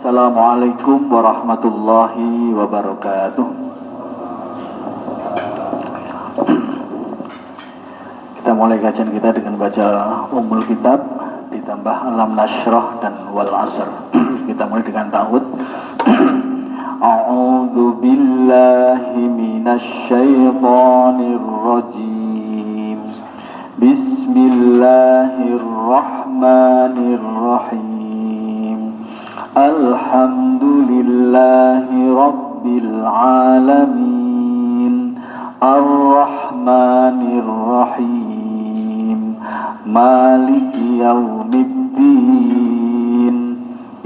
Assalamualaikum warahmatullahi wabarakatuh. Kita mulai kajian kita dengan baca Ummul Kitab ditambah Alam Nashrah dan Wal Asr. Kita mulai dengan ta'awudz. A'udzu billahi minasy syaithanir rajim. Bismillahirrahmanirrahim. Alhamdulillahi Rabbil Alamin. Ar-Rahmanir Rahim. Maliki Yaumiddin.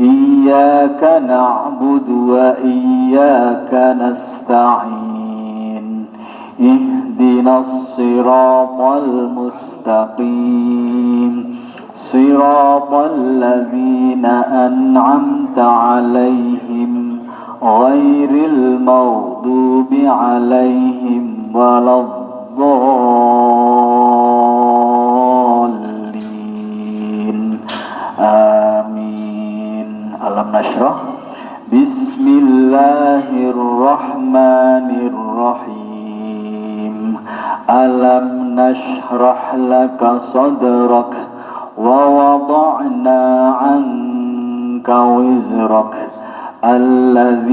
Iyyaka na'budu wa iyyaka nasta'in. Ihdinas siratal mustaqim. Siratal ladzina an'amta 'alaihim ghairil maghdubi 'alaihim waladdallin. Amin. Alam Nashrah. Bismillahirrahmanirrahim. Alam nashrah laka sadrak wa wada'na 'anka wizrak alladhi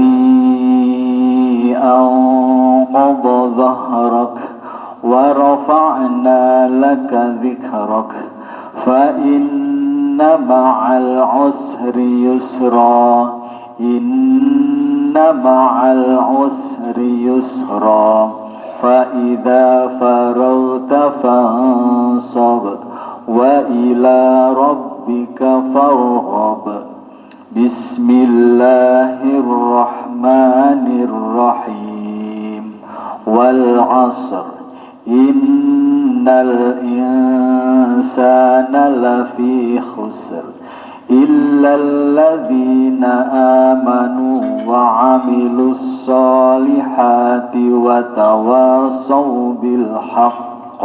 anqadha dhahrak wa rafa'na laka dhikrak fa inna ma'al usri yusra inna ma'al usri yusra fa idza faragta fansab wa ila rabbika farghab. Bismillahirrahmanirrahim. Wal 'asr innal insana lafi khusr illal ladzina amanu wa 'amilus solihati wa tawassaw bil haqq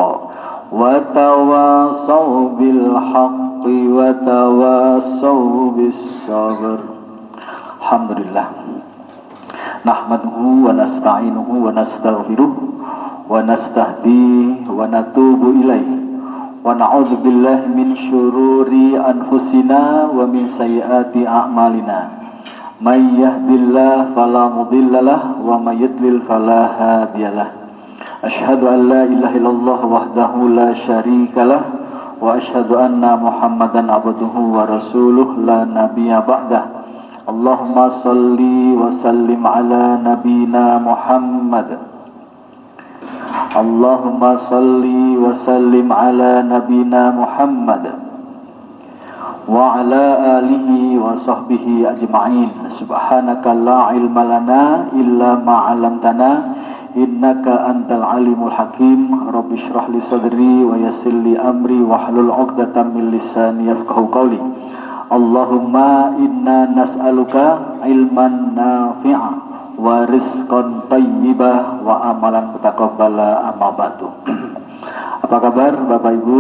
wa tawassaw bil haqqi wa tawassaw bis sabr. Alhamdulillah. Nahmaduhu wa nasta'inuhu wa nastaghfiruh wa nastahdi wa natubu ilaihi wa na'udzu billahi min syururi anfusina wa min sayyiati a'malina. May yahdihillahu fala mudhillalah wa may yudlil fala hadiyalah. Asyhadu an la ilaha illallah wahdahu la syarikalah wa asyhadu anna Muhammadan abduhu wa rasuluh la nabiyya ba'dah. Allahumma salli wa sallim ala nabiyyina Muhammad. Allahumma salli wa sallim ala nabiyyina Muhammad wa ala alihi wa sahbihi ajma'in. Subhanaka la ilma lana illa ma 'allamtana innaka antal alimul hakim. Rabbi shrah li sadri wa yassir li amri wahlul 'uqdatam min lisani yafqahu qawli. Allahumma inna nas'aluka ilman nafi'a wa rizqan thayyibah wa amalan mutaqabbala, amma ba'du. Apa kabar Bapak Ibu,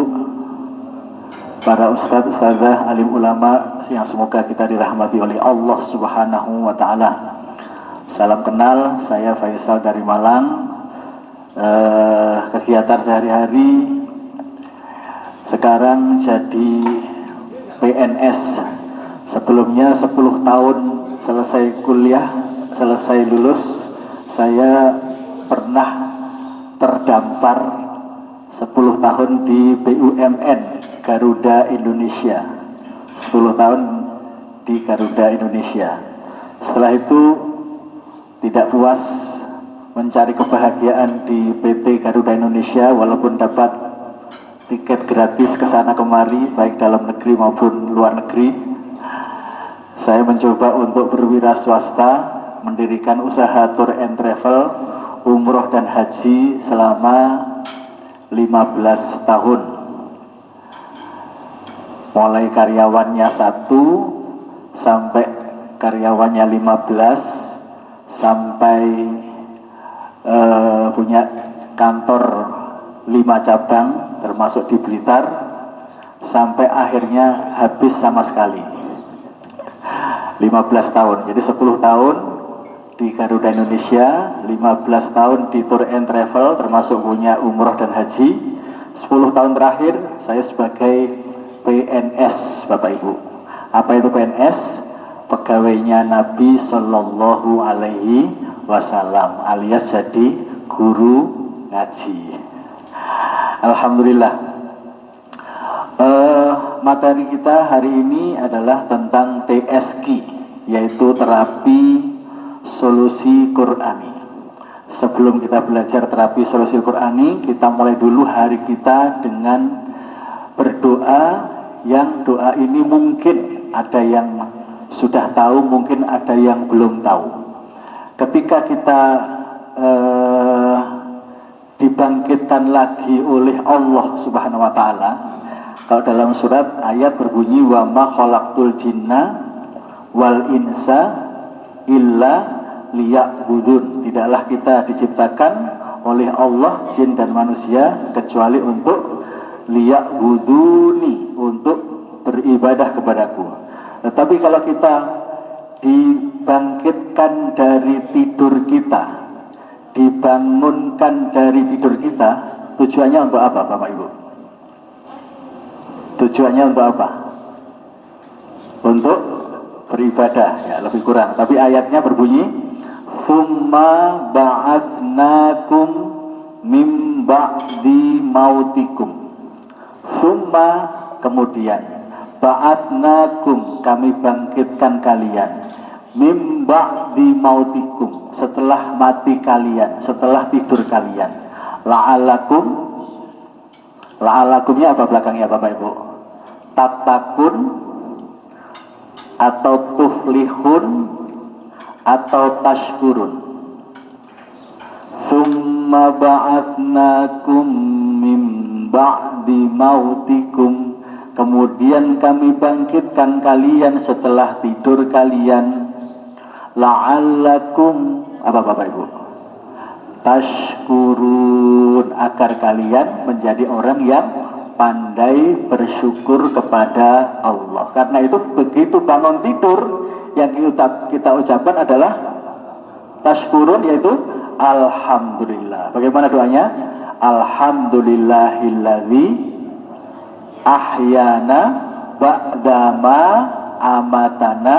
para ustadz, ustadzah, alim ulama yang semoga kita dirahmati oleh Allah Subhanahu wa taala. Salam kenal, saya Faisal dari Malang. Kegiatan sehari-hari sekarang jadi PNS. Sebelumnya 10 tahun selesai kuliah, selesai lulus, saya pernah terdampar 10 tahun di BUMN Garuda Indonesia. 10 tahun di Garuda Indonesia. Setelah itu tidak puas, mencari kebahagiaan di PT Garuda Indonesia, walaupun dapat tiket gratis ke sana kemari baik dalam negeri maupun luar negeri. Saya mencoba untuk berwira swasta, mendirikan usaha tour and travel, umroh dan haji selama 15 tahun. Mulai karyawannya 1 sampai karyawannya 15, sampai punya kantor 5 cabang termasuk di Blitar, sampai akhirnya habis sama sekali. 15 tahun. Jadi 10 tahun di Garuda Indonesia, 15 tahun di Tour and Travel termasuk punya umroh dan haji. 10 tahun terakhir saya sebagai PNS, Bapak Ibu. Apa itu PNS? Pegawainya Nabi Sallallahu Alaihi Wasallam, alias jadi guru ngaji. Alhamdulillah. Materi kita hari ini adalah tentang TSQ, yaitu terapi solusi Qur'ani. Sebelum kita belajar terapi solusi Qur'ani, kita mulai dulu hari kita dengan berdoa, yang doa ini mungkin ada yang sudah tahu, mungkin ada yang belum tahu. Ketika kita dibangkitkan lagi oleh Allah Subhanahu wa taala, kalau dalam surat ayat berbunyi wa ma khalaqtul jinna wal insa illa liya'budun. Tidaklah kita diciptakan oleh Allah jin dan manusia kecuali untuk liya'buduni, untuk beribadah kepadaku. Tetapi kalau kita dibangkitkan dari tidur kita, dibangunkan dari tidur kita, tujuannya untuk apa, Bapak Ibu? Tujuannya untuk apa? Untuk beribadah, ya lebih kurang. Tapi ayatnya berbunyi summa ba'atsnakum mim ba'di mautikum. Summa, kemudian, ba'atsnakum, kami bangkitkan kalian, mim ba'di mautikum, setelah mati kalian, setelah tidur kalian. La'alakumnya apa belakangnya, Bapak Ibu? Tatakun atau tuflihun atau tashkurun. Summa ba'atsnakum mim ba'di mautikum, kemudian kami bangkitkan kalian setelah tidur kalian. La'allakum, apa Bapak Ibu? Tashkurun, agar kalian menjadi orang yang pandai bersyukur kepada Allah. Karena itu begitu bangun tidur, yang kita ucapkan adalah tashkurun, yaitu alhamdulillah. Bagaimana doanya? Alhamdulillahilladzi ahyana ba'dama amatana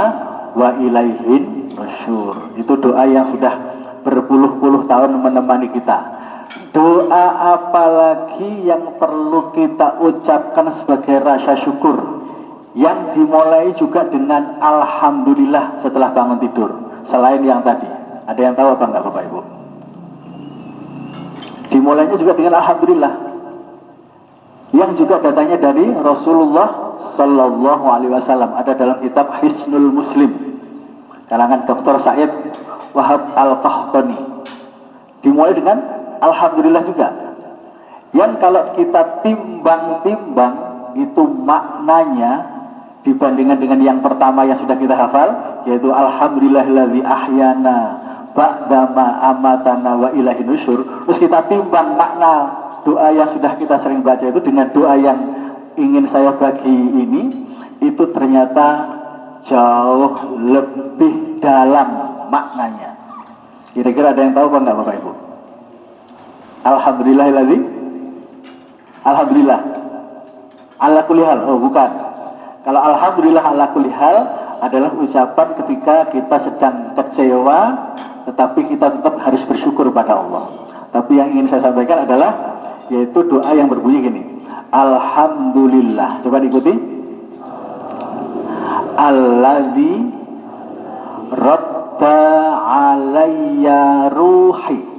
wa ilaihin nusyur. Itu doa yang sudah berpuluh-puluh tahun menemani kita. Doa apalagi yang perlu kita ucapkan sebagai rasa syukur, yang dimulai juga dengan alhamdulillah setelah bangun tidur, selain yang tadi? Ada yang tahu apa enggak, Bapak Ibu? Dimulainya juga dengan alhamdulillah, yang juga datanya dari Rasulullah Sallallahu Alaihi Wasallam. Ada dalam kitab Hisnul Muslim karangan Dr. Said Wahab Al-Qahtani. Dimulai dengan alhamdulillah juga, yang kalau kita timbang-timbang itu maknanya dibandingkan dengan yang pertama yang sudah kita hafal, yaitu alhamdulillahilladzi ahyana ba'dama amatana wa ilaihin nusyur. Terus kita timbang makna doa yang sudah kita sering baca itu dengan doa yang ingin saya bagi ini, itu ternyata jauh lebih dalam maknanya. Kira-kira ada yang tahu apa enggak, Bapak Ibu? Alhamdulillahilladzi, alhamdulillah ala kulli hal. Oh bukan. Kalau alhamdulillah ala kulli hal adalah ucapan ketika kita sedang kecewa, tetapi kita tetap harus bersyukur pada Allah. Tapi yang ingin saya sampaikan adalah, yaitu doa yang berbunyi gini, alhamdulillah. Coba diikuti. Alladzi radda alayya ruhi.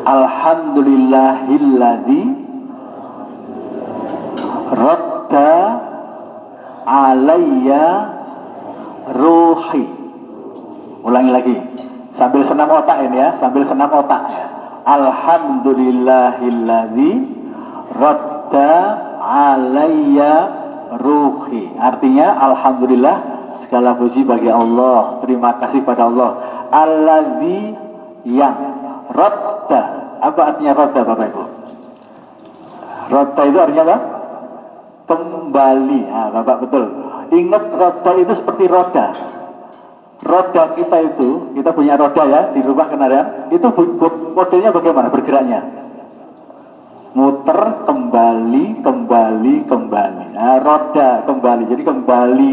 Alhamdulillahilladzi radda alayya ruhi. Ulangi lagi sambil senam otak ini ya, sambil senam otak ya. Alhamdulillahilladzi radda alayya ruhi. Artinya alhamdulillah, segala puji bagi Allah, terima kasih pada Allah. Alladzi, yang radda. Apa artinya radda, Bapak Ibu? Radda itu artinya apa? Kembali. Nah, Bapak betul. Ingat roda itu seperti roda. Roda kita itu, kita punya roda ya di rumah kendaraan, itu modelnya bagaimana bergeraknya? Muter kembali. Nah, roda kembali. Jadi kembali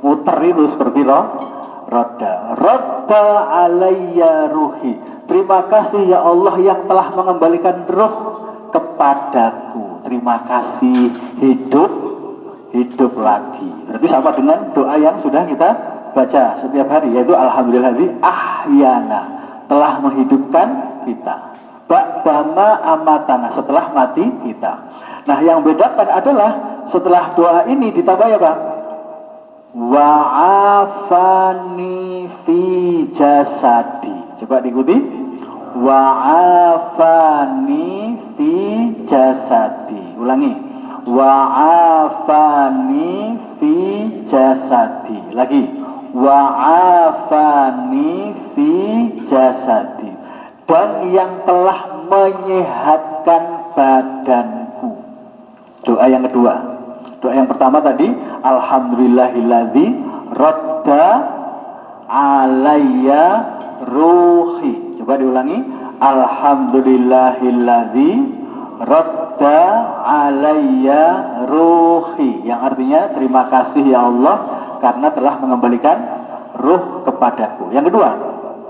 muter itu seperti roda. Roda alayya ruhi. Terima kasih ya Allah yang telah mengembalikan ruh kepadaku. Terima kasih, hidup lagi. Berarti sama dengan doa yang sudah kita baca setiap hari, yaitu alhamdulillah ahyana, telah menghidupkan kita. Ba'dama amatana, setelah mati kita. Nah, yang bedakan adalah setelah doa ini ditambah ya Bang, wa'afani fi jasadi. Coba diikuti. Wa'afani fi jasadi. Ulangi. Wa'afani fi jasadi. Lagi. Wa'afani fi jasadi. Dan yang telah menyehatkan badanku. Doa yang kedua. Doa yang pertama tadi, alhamdulillahilladzi radda alayya ruhi. Coba diulangi. Alhamdulillahilladzi radda alayya ruhi. Yang artinya terima kasih ya Allah karena telah mengembalikan ruh kepadaku. Yang kedua,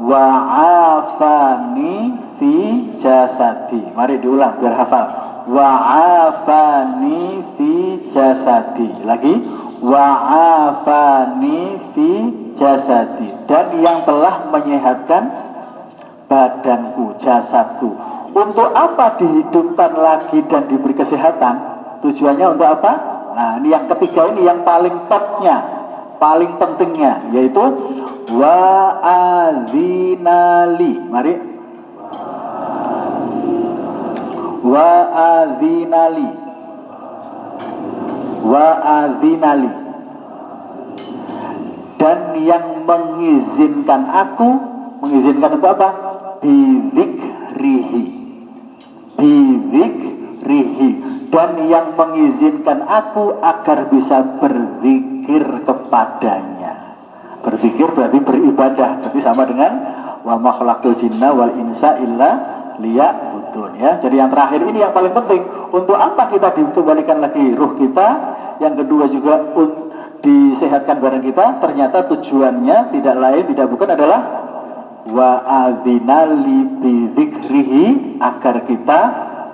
wa'afani fi jasadi. Mari diulang biar hafal. Wa'afani fi jasadi. Lagi. Wa'afani fi jasadi. Dan yang telah menyehatkan badanku, jasadku. Untuk apa dihidupkan lagi dan diberi kesehatan? Tujuannya untuk apa? Nah, ini yang ketiga, ini yang paling topnya, paling pentingnya, yaitu wa'adzinali. Mari. Wa'adzinali. Wa'adzinali. Dan yang mengizinkan aku, mengizinkan untuk apa? Bidzikrihi. Bidzikrihi. Dan yang mengizinkan aku agar bisa berzikir kepadanya. Berzikir berarti beribadah, berarti sama dengan wa ma khalaqtul jinna wal insa illa liya'budun ya. Jadi yang terakhir ini yang paling penting. Untuk apa kita dikembalikan lagi ruh kita? Yang kedua juga disehatkan badan kita. Ternyata tujuannya tidak lain, tidak bukan adalah wa'adzinali bidzikrihi, agar kita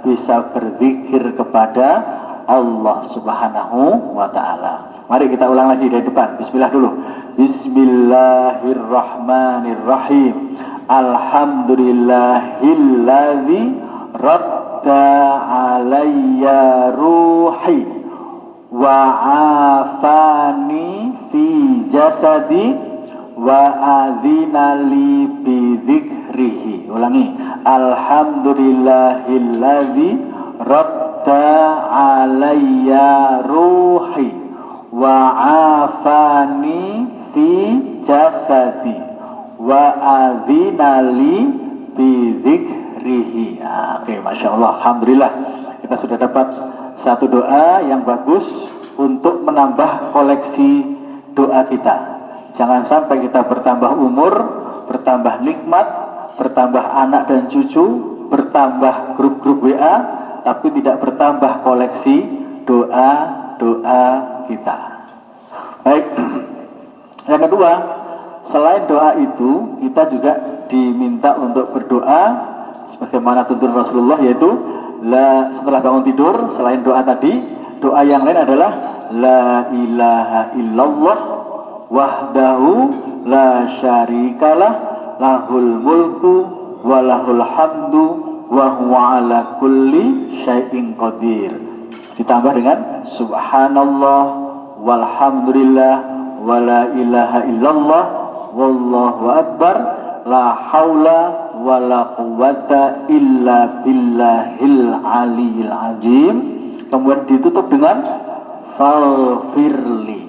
bisa berzikir kepada Allah Subhanahu wa ta'ala. Mari kita ulang lagi dari depan. Bismillah dulu. Bismillahirrahmanirrahim. Alhamdulillahilladzi radda alayya ruhi wa afani fi jasadi wa adzinali bidzikrihi. Ulangi. Alhamdulillahilladzi radda alayya ruhi wa afani fi jasadi wa adzinali bidzikrihi. Oke, Masya Allah, alhamdulillah kita sudah dapat satu doa yang bagus untuk menambah koleksi doa kita. Jangan sampai kita bertambah umur, bertambah nikmat, bertambah anak dan cucu, bertambah grup-grup WA, tapi tidak bertambah koleksi doa-doa kita. Baik. Yang kedua, selain doa itu, kita juga diminta untuk berdoa sebagaimana tuntunan Rasulullah, yaitu setelah bangun tidur, selain doa tadi, doa yang lain adalah la ilaha illallah wahdahu la syarikalah lahul mulku wa lahul hamdu wa huwa ala kulli syai'in qadir. Ditambah dengan subhanallah walhamdulillah wa la ilaha illallah wallahu akbar la haula wa la quwwata illa billahil aliyil azim. Kemudian ditutup dengan faghfirli.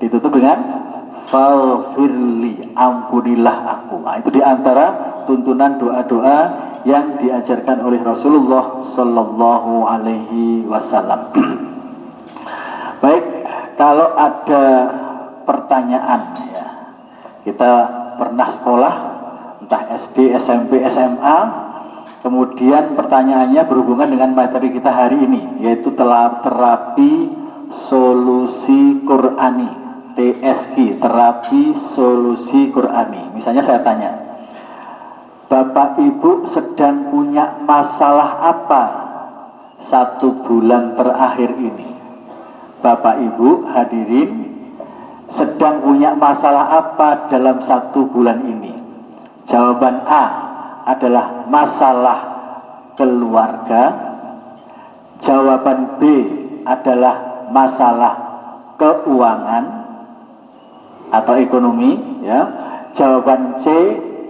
Ditutup dengan faghfirli, ampunilah aku. Nah, itu diantara tuntunan doa-doa yang diajarkan oleh Rasulullah Sallallahu Alaihi Wasallam. Baik, kalau ada pertanyaan ya. Kita pernah sekolah entah SD, SMP, SMA, kemudian pertanyaannya berhubungan dengan materi kita hari ini, yaitu terapi solusi Qur'ani, TSQ, terapi solusi Qur'ani. Misalnya saya tanya, Bapak Ibu sedang punya masalah apa 1 bulan terakhir ini? Bapak Ibu hadirin sedang punya masalah apa dalam 1 bulan ini? Jawaban A adalah masalah keluarga. Jawaban B adalah masalah keuangan atau ekonomi ya. Jawaban C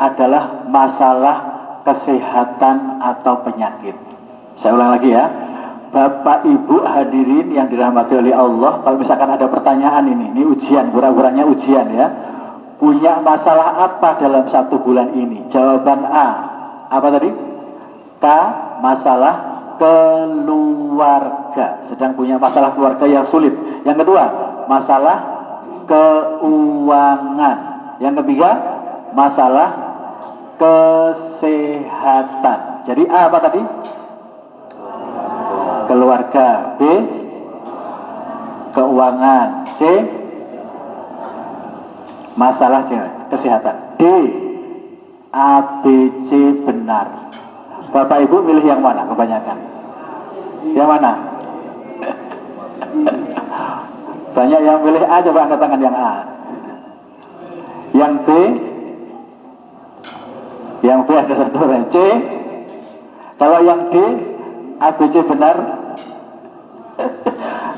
adalah masalah kesehatan atau penyakit. Saya ulang lagi ya. Bapak Ibu hadirin yang dirahmati oleh Allah, kalau misalkan ada pertanyaan ini ujian, pura-puranya ujian ya. Punya masalah apa dalam 1 bulan ini? Jawaban A, apa tadi? K, masalah keluarga. Sedang punya masalah keluarga yang sulit. Yang kedua, masalah keuangan. Yang ketiga, masalah kesehatan. Jadi A apa tadi? Keluarga. B, keuangan. C, masalah kesehatan. D, A, B, C benar. Bapak Ibu milih yang mana kebanyakan? Yang mana? Banyak yang milih A, coba angkat tangan yang A. Yang B? Yang B ada 1 orang. C? Kalau yang D, A, B, C benar.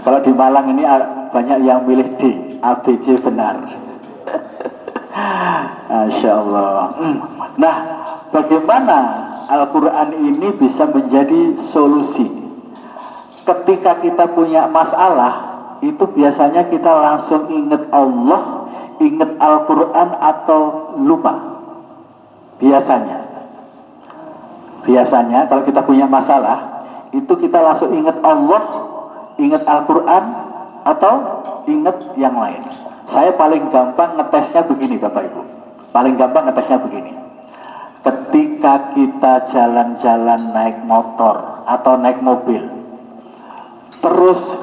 Kalau di Malang ini banyak yang milih D, A, B, C benar. Masya Allah. Nah, bagaimana Al-Quran ini bisa menjadi solusi? Ketika kita punya masalah, itu biasanya kita langsung ingat Allah, ingat Al-Quran atau lupa? Biasanya kalau kita punya masalah, itu kita langsung ingat Allah, ingat Al-Quran, atau ingat yang lain. Saya paling gampang ngetesnya begini Bapak Ibu. Paling gampang ngetesnya begini. Ketika kita jalan-jalan naik motor atau naik mobil, terus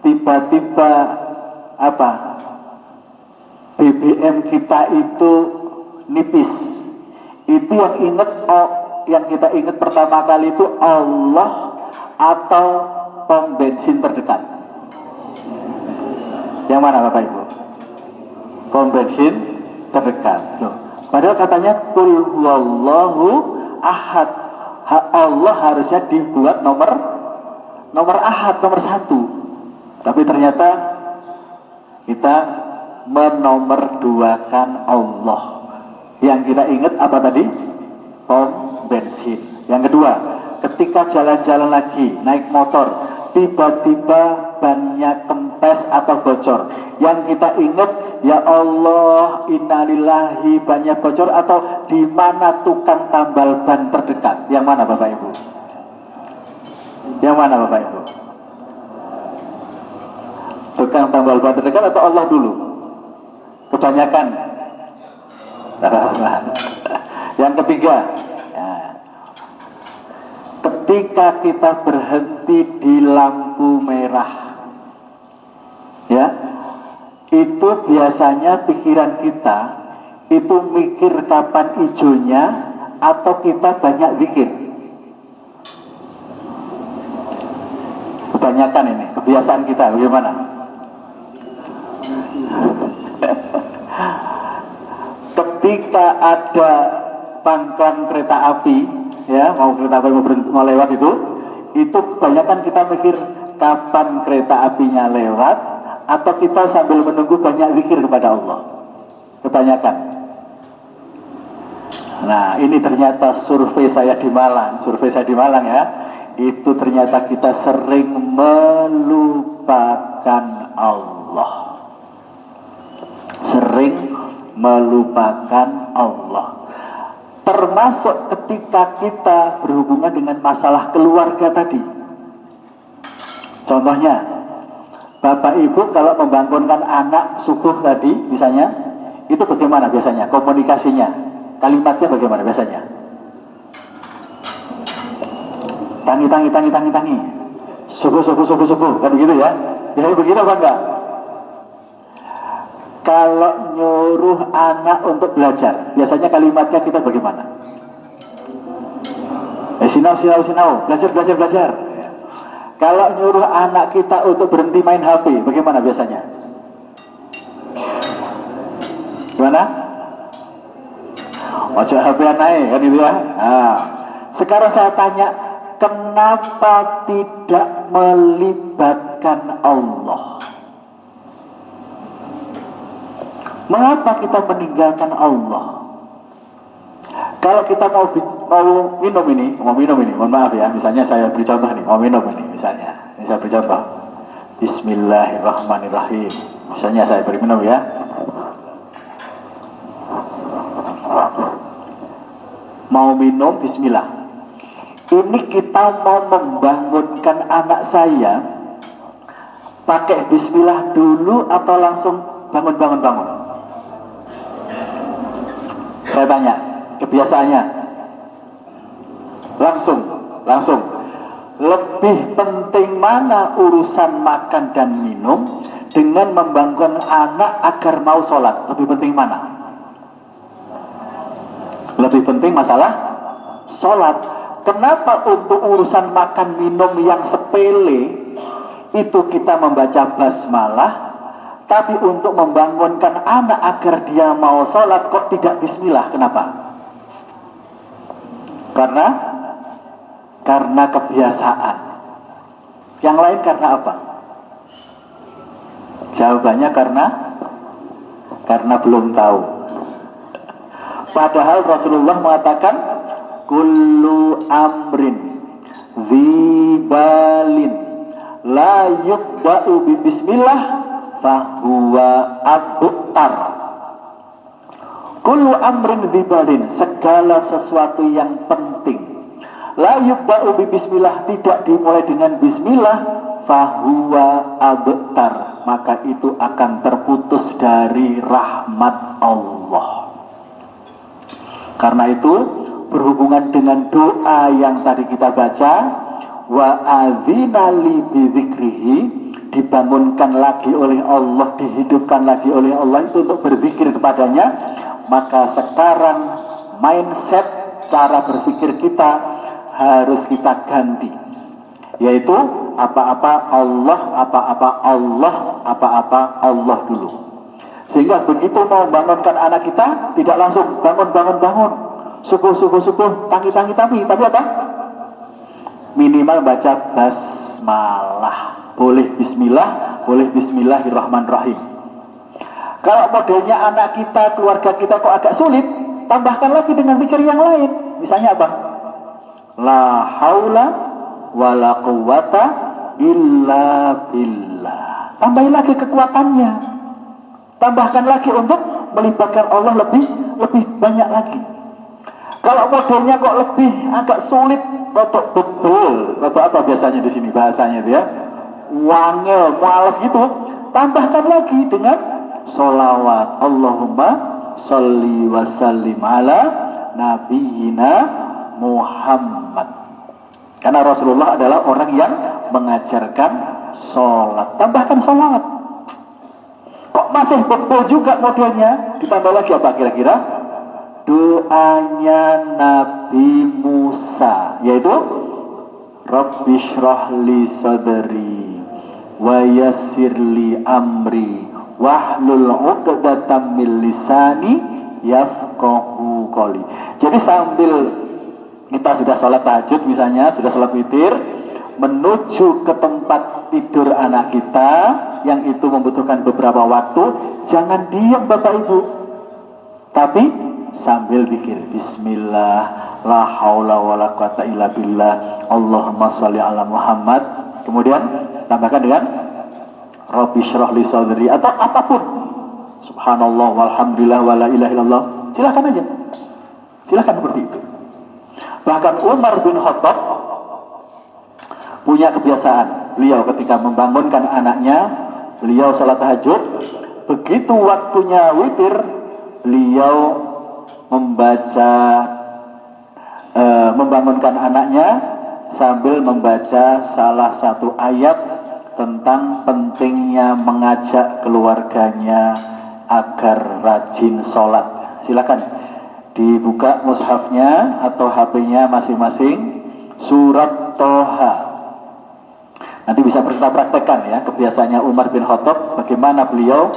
tiba-tiba BBM kita itu nipis, itu yang kita ingat pertama kali itu Allah atau pom bensin terdekat? Yang mana Bapak Ibu? Pom bensin terdekat. Loh, padahal katanya qul huwallahu ahad. Allah harusnya dibuat nomor ahad, nomor 1. Tapi ternyata kita menomorduakan Allah. Yang kita ingat apa tadi? Pom bensin. Yang kedua, ketika jalan-jalan lagi naik motor, tiba-tiba bannya kempes atau bocor, yang kita ingat, ya Allah, innalillahi, bannya bocor, atau di mana tukang tambal ban terdekat? Yang mana Bapak Ibu? Yang mana Bapak Ibu? Tukang tambal ban terdekat atau Allah dulu? Kebanyakan. Yang ketiga, ketika kita berhenti di lampu merah, ya, itu biasanya pikiran kita itu mikir kapan ijonya atau kita banyak zikir? Kebanyakan ini kebiasaan kita bagaimana? Ketika ada pangkalan kereta api, ya, mau kereta api mau lewat itu kebanyakan kita mikir kapan kereta apinya lewat, atau kita sambil menunggu banyak zikir kepada Allah? Kebanyakan. Nah, ini ternyata survei saya di Malang ya, itu ternyata kita sering melupakan Allah. Sering melupakan Allah. Termasuk ketika kita berhubungan dengan masalah keluarga tadi. Contohnya, Bapak Ibu kalau membangunkan anak subuh tadi misalnya, itu bagaimana biasanya komunikasinya? Kalimatnya bagaimana biasanya? Tangi. Subuh, kan begitu ya? Biasanya begitu apa enggak? Kalau nyuruh anak untuk belajar, biasanya kalimatnya kita bagaimana? Sinau, belajar. Kalau nyuruh anak kita untuk berhenti main HP, bagaimana biasanya? Gimana? Ojo HP naik, kan itu ya? Nah, sekarang saya tanya, kenapa tidak melibatkan Allah? Mengapa kita meninggalkan Allah? Kalau kita mau minum ini, mohon maaf ya, misalnya saya beri contoh nih, mau minum ini, misalnya, ini saya beri contoh. Bismillahirrahmanirrahim. Misalnya saya beri minum ya. Mau minum, Bismillah. Ini kita mau membangunkan anak saya, pakai Bismillah dulu atau langsung bangun? Saya tanya, kebiasaannya langsung. Lebih penting mana urusan makan dan minum dengan membangun anak agar mau sholat? Lebih penting mana? Lebih penting masalah sholat. Kenapa untuk urusan makan minum yang sepele itu kita membaca basmalah, tapi untuk membangunkan anak agar dia mau sholat kok tidak bismillah? Kenapa? Karena kebiasaan. Yang lain karena apa? Jawabannya karena belum tahu. Padahal Rasulullah mengatakan kullu amrin dzibalin la yuqba'u bi bismillah fahuwa abtar. Kullu amrin dzibalin, segala sesuatu yang penting, la yuqba'u bi bismillah, tidak dimulai dengan bismillah, fahuwa abtar, maka itu akan terputus dari rahmat Allah. Karena itu berhubungan dengan doa yang tadi kita baca, wa adzina li bidzikrihi, dibangunkan lagi oleh Allah, dihidupkan lagi oleh Allah itu untuk berzikir kepadanya. Maka sekarang mindset cara berpikir kita harus kita ganti, yaitu apa-apa Allah dulu. Sehingga begitu mau bangunkan anak kita, tidak langsung bangun, subuh, tangi, tapi apa? Minimal baca basmalah. Boleh bismillah, boleh bismillahirrahmanirrahim. Kalau modelnya anak kita, keluarga kita kok agak sulit, tambahkan lagi dengan zikir yang lain. Misalnya apa? La haula wala quwata illa billah. Tambahin lagi kekuatannya. Tambahkan lagi untuk melibatkan Allah lebih banyak lagi. Kalau modelnya kok lebih agak sulit, rotok betul, rotok apa biasanya di sini bahasanya dia, wangel, malas gitu, tambahkan lagi dengan sholawat. Allahumma sholli wa sallim ala nabiyyina Muhammad. Karena Rasulullah adalah orang yang mengajarkan sholat. Tambahkan sholawat. Kok masih betul juga modelnya? Ditambah lagi apa kira-kira? Doanya Nabi Musa, yaitu Rabbi shrah li sadri wa yassir li amri wahlul 'uqdatam min lisani yafqahu qawli. Jadi sambil kita sudah sholat tahajud misalnya, sudah sholat witir, menuju ke tempat tidur anak kita yang itu membutuhkan beberapa waktu, jangan diam Bapak Ibu, tapi sambil zikir bismillah, la haula wala quwata illa billah, Allahumma sholli ala Muhammad, kemudian tambahkan dengan Rabbi shrah li sadri atau apapun, subhanallah walhamdulillah wala ilaha illallah, silakan aja, silakan seperti itu. Bahkan Umar bin Khattab punya kebiasaan, beliau ketika membangunkan anaknya beliau salat tahajud. Begitu waktunya witir, beliau membangunkan anaknya sambil membaca salah satu ayat tentang pentingnya mengajak keluarganya agar rajin sholat. Silakan dibuka mushafnya atau HP-nya masing-masing, surat Toha. Nanti bisa kita praktekkan ya kebiasaannya Umar bin Khattab, bagaimana beliau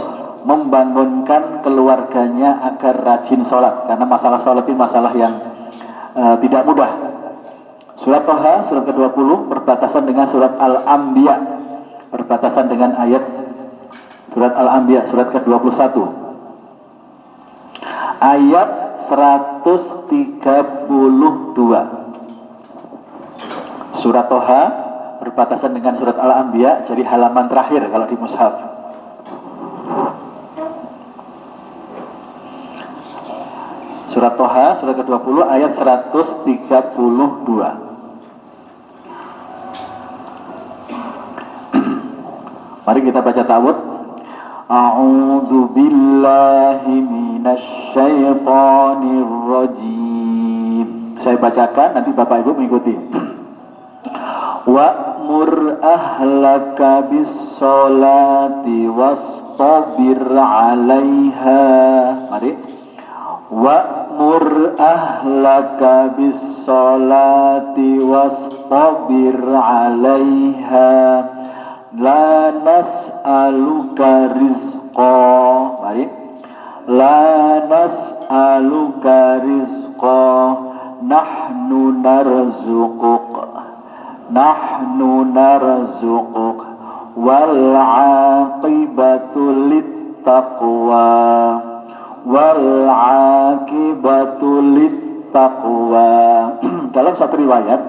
membangunkan keluarganya agar rajin sholat, karena masalah sholat ini masalah yang tidak mudah. Surat Toha, surat ke-20, berbatasan dengan surat Al-Anbiya, berbatasan dengan ayat surat Al-Anbiya, surat ke-21, ayat 132. Surat Toha berbatasan dengan surat Al-Anbiya, jadi halaman terakhir kalau di mushaf. Surat Toha, surat ke-20, ayat 132. Mari kita baca ta'awudz. A'udzu billahi minasy syaithanir rajim. Saya bacakan, nanti Bapak Ibu mengikuti. Wa'mur ahlaka bis-sholati wastabir 'alaiha. Mari. Wa'mur ahlaka bis-sholati wastabir 'alaiha. La nas'aluka rizqa. Mari. La nas'aluka rizqa. Nahnu narzuquk. Nahnu narzuquk. Wal 'aqibatu lit-taqwa. Wal 'aqibatu lit-taqwa. Dalam satu riwayat,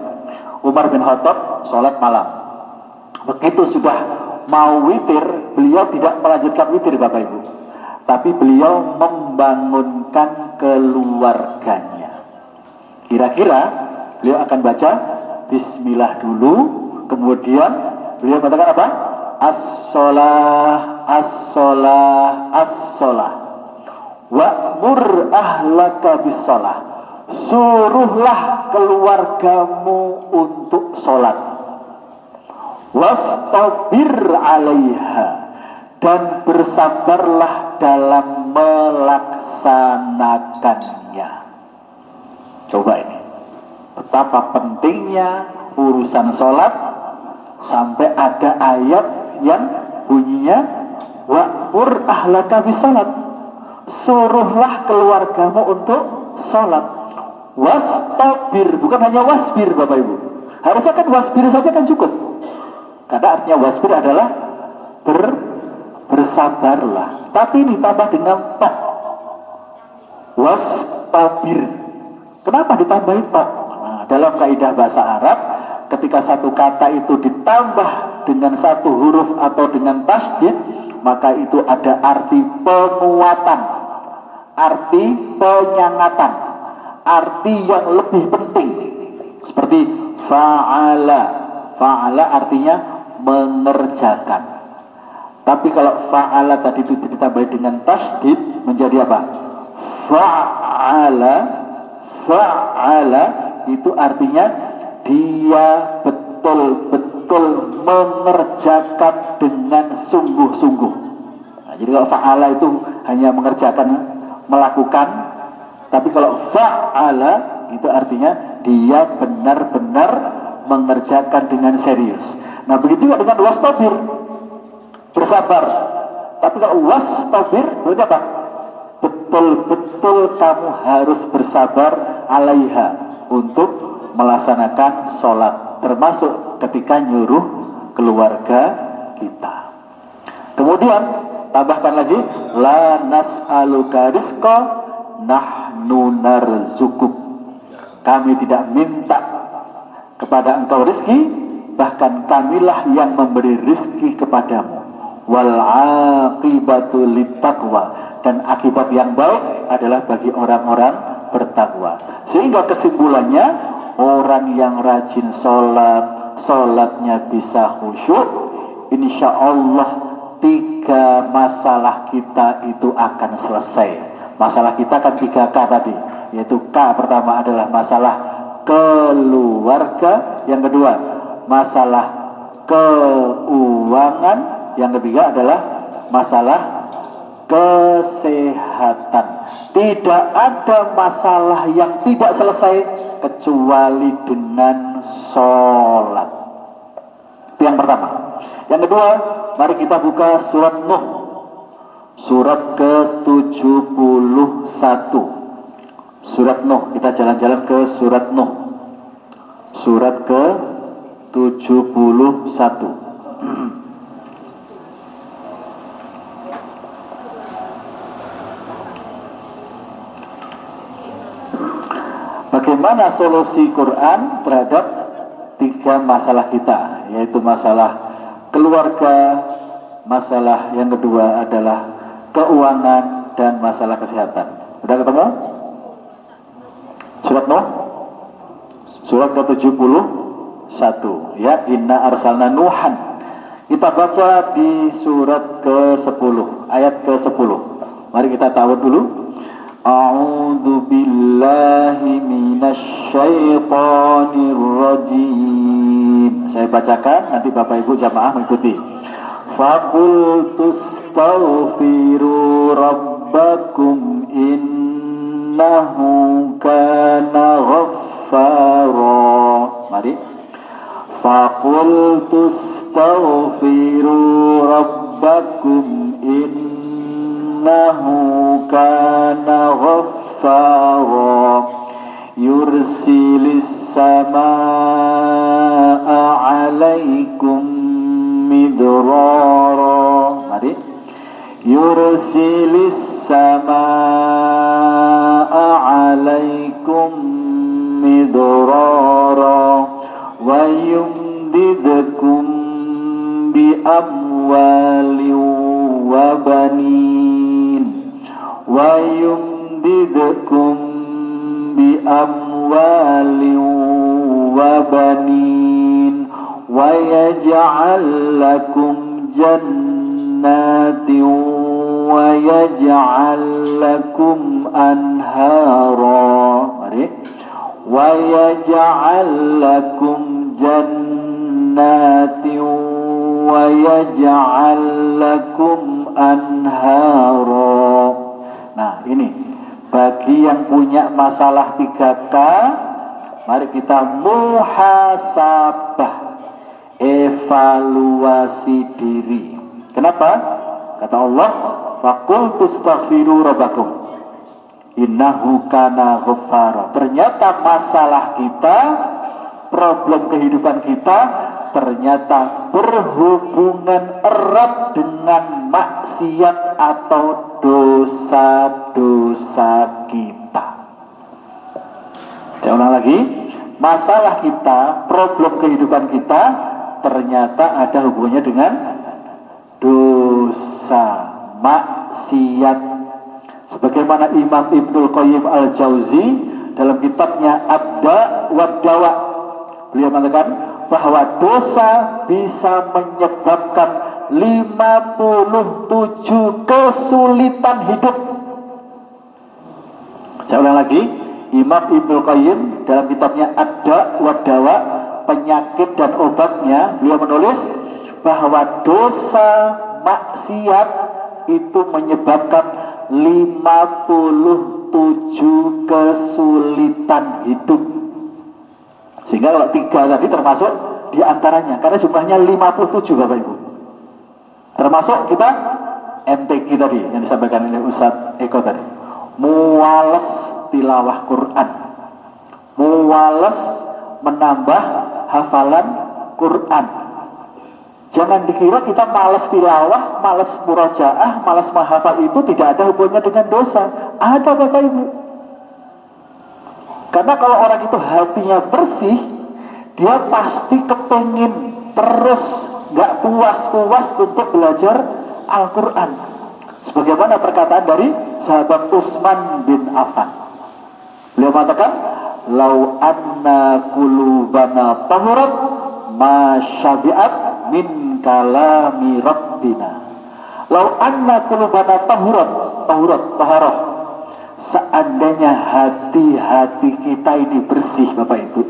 Umar bin Khattab sholat malam. Begitu sudah mau witir, beliau tidak melanjutkan witir Bapak Ibu, tapi beliau membangunkan keluarganya. Kira-kira beliau akan baca Bismillah dulu, kemudian beliau katakan apa? As-sholah, as-sholah, as-sholah. Wa'mur ahlaka bis-sholah. Suruhlah keluargamu untuk sholat. Wastabir 'alaiha, dan bersabarlah dalam melaksanakannya. Coba ini, betapa pentingnya urusan sholat, sampai ada ayat yang bunyinya wa'mur ahlaka bis-sholat. Suruhlah keluargamu untuk sholat. Wastabir, bukan hanya wasbir Bapak Ibu. Harusnya kan wasbir saja kan cukup, karena artinya wasbir adalah bersabarlah. Tapi ditambah dengan ta. Wastabir. Kenapa ditambahin ta? Nah, dalam kaidah bahasa Arab, ketika satu kata itu ditambah dengan satu huruf atau dengan tasydid, maka itu ada arti penguatan, arti penyangatan, arti yang lebih penting. Seperti fa'ala. Fa'ala artinya mengerjakan. Tapi kalau fa'ala tadi itu ditambah dengan tasydid menjadi apa? Fa'ala. Fa'ala itu artinya dia betul-betul mengerjakan dengan sungguh-sungguh. Nah, jadi kalau fa'ala itu hanya mengerjakan, melakukan. Tapi kalau fa'ala itu artinya dia benar-benar mengerjakan dengan serius. Nah, begitu juga dengan wastabir, bersabar. Tapi kalau wastabir berarti apa? Betul-betul kamu harus bersabar 'alaiha, untuk melaksanakan sholat, termasuk ketika nyuruh keluarga kita. Kemudian tambahkan lagi, la nas'aluka rizqa, nahnu narzukuk. Kami tidak minta kepada engkau rizki, bahkan kamilah yang memberi rizki kepadamu. Wal 'aqibatu lit-taqwa, dan akibat yang baik adalah bagi orang-orang bertakwa. Sehingga kesimpulannya, orang yang rajin sholat, sholatnya bisa khusyuk, insya Allah 3 masalah kita itu akan selesai. Masalah kita kan 3K tadi, yaitu K pertama adalah masalah keluarga, yang kedua masalah keuangan, yang ketiga adalah masalah kesehatan. Tidak ada masalah yang tidak selesai kecuali dengan sholat. Itu yang pertama. Yang kedua, mari kita buka surat Nuh, surat ke-71. Surat Nuh, kita jalan-jalan ke surat Nuh, surat ke-71. Bagaimana solusi Quran terhadap 3 masalah kita, yaitu masalah keluarga, masalah yang kedua adalah keuangan, dan masalah kesehatan. Sudah ketemu? Surat Nuh, surat ke-71, ya, inna arsalna Nuhan. Kita baca di surat ke-10, ayat ke-10. Mari kita tawad dulu. A'udzu billahi minasy syaithanir rajim. Saya bacakan, nanti Bapak Ibu jamaah mengikuti. Faqultu astaghfiru rabbakum innahu kana ghaffara. Mari. Faqultu astaghfiru rabbakum innahu kana ghaffara yursilis samaa alaikum midrara. Mari. Yursilis samaa alaikum midrara wa yumdidkum bi amwali wa banin wa yumdidkum bi amwali wa banin wa yaj'al lakum jannatin wa yaj'al lakum anhara. Mari. Wa yaj'al lakum jannatin wa yaj'al lakum anhara. Nah, ini bagi yang punya masalah 3K, mari kita muhasabah, evaluasi diri. Kenapa? Kata Allah, faqultu astaghfiru rabbakum innahu kana ghaffara. Ternyata masalah kita, problem kehidupan kita ternyata berhubungan erat dengan maksiat atau dosa-dosa kita. Saya ulang lagi, masalah kita, problem kehidupan kita ternyata ada hubungannya dengan dosa, maksiat. Sebagaimana Imam Ibnul Qayyim Al-Jauzi dalam kitabnya Abda wa Dawa, beliau mengatakan bahwa dosa bisa menyebabkan 57 kesulitan hidup. Saya ulang lagi, Imam Ibnul Qayyim dalam kitabnya Abda wa Dawa, penyakit dan obatnya, beliau menulis bahwa dosa maksiat itu menyebabkan 57 kesulitan hidup. Sehingga kalau 3 tadi termasuk diantaranya, karena jumlahnya 57 Bapak Ibu. Termasuk kita MTQ tadi yang disampaikan oleh Ustadz Eko tadi, muwalas tilawah Quran, muwalas menambah hafalan Quran. Jangan dikira kita malas tilawah, malas murajaah, malas menghafal itu tidak ada hubungannya dengan dosa. Ada Bapak Ibu. Karena kalau orang itu hatinya bersih, dia pasti kepengen terus, gak puas-puas untuk belajar Al-Quran. Sebagaimana perkataan dari sahabat Utsman bin Affan. Beliau mengatakan, "Lau anna qulubana tahurat ma syabi'at min kalami rabbina." Lau anna qulubana taharah. Seandainya hati-hati kita ini bersih Bapak Ibu,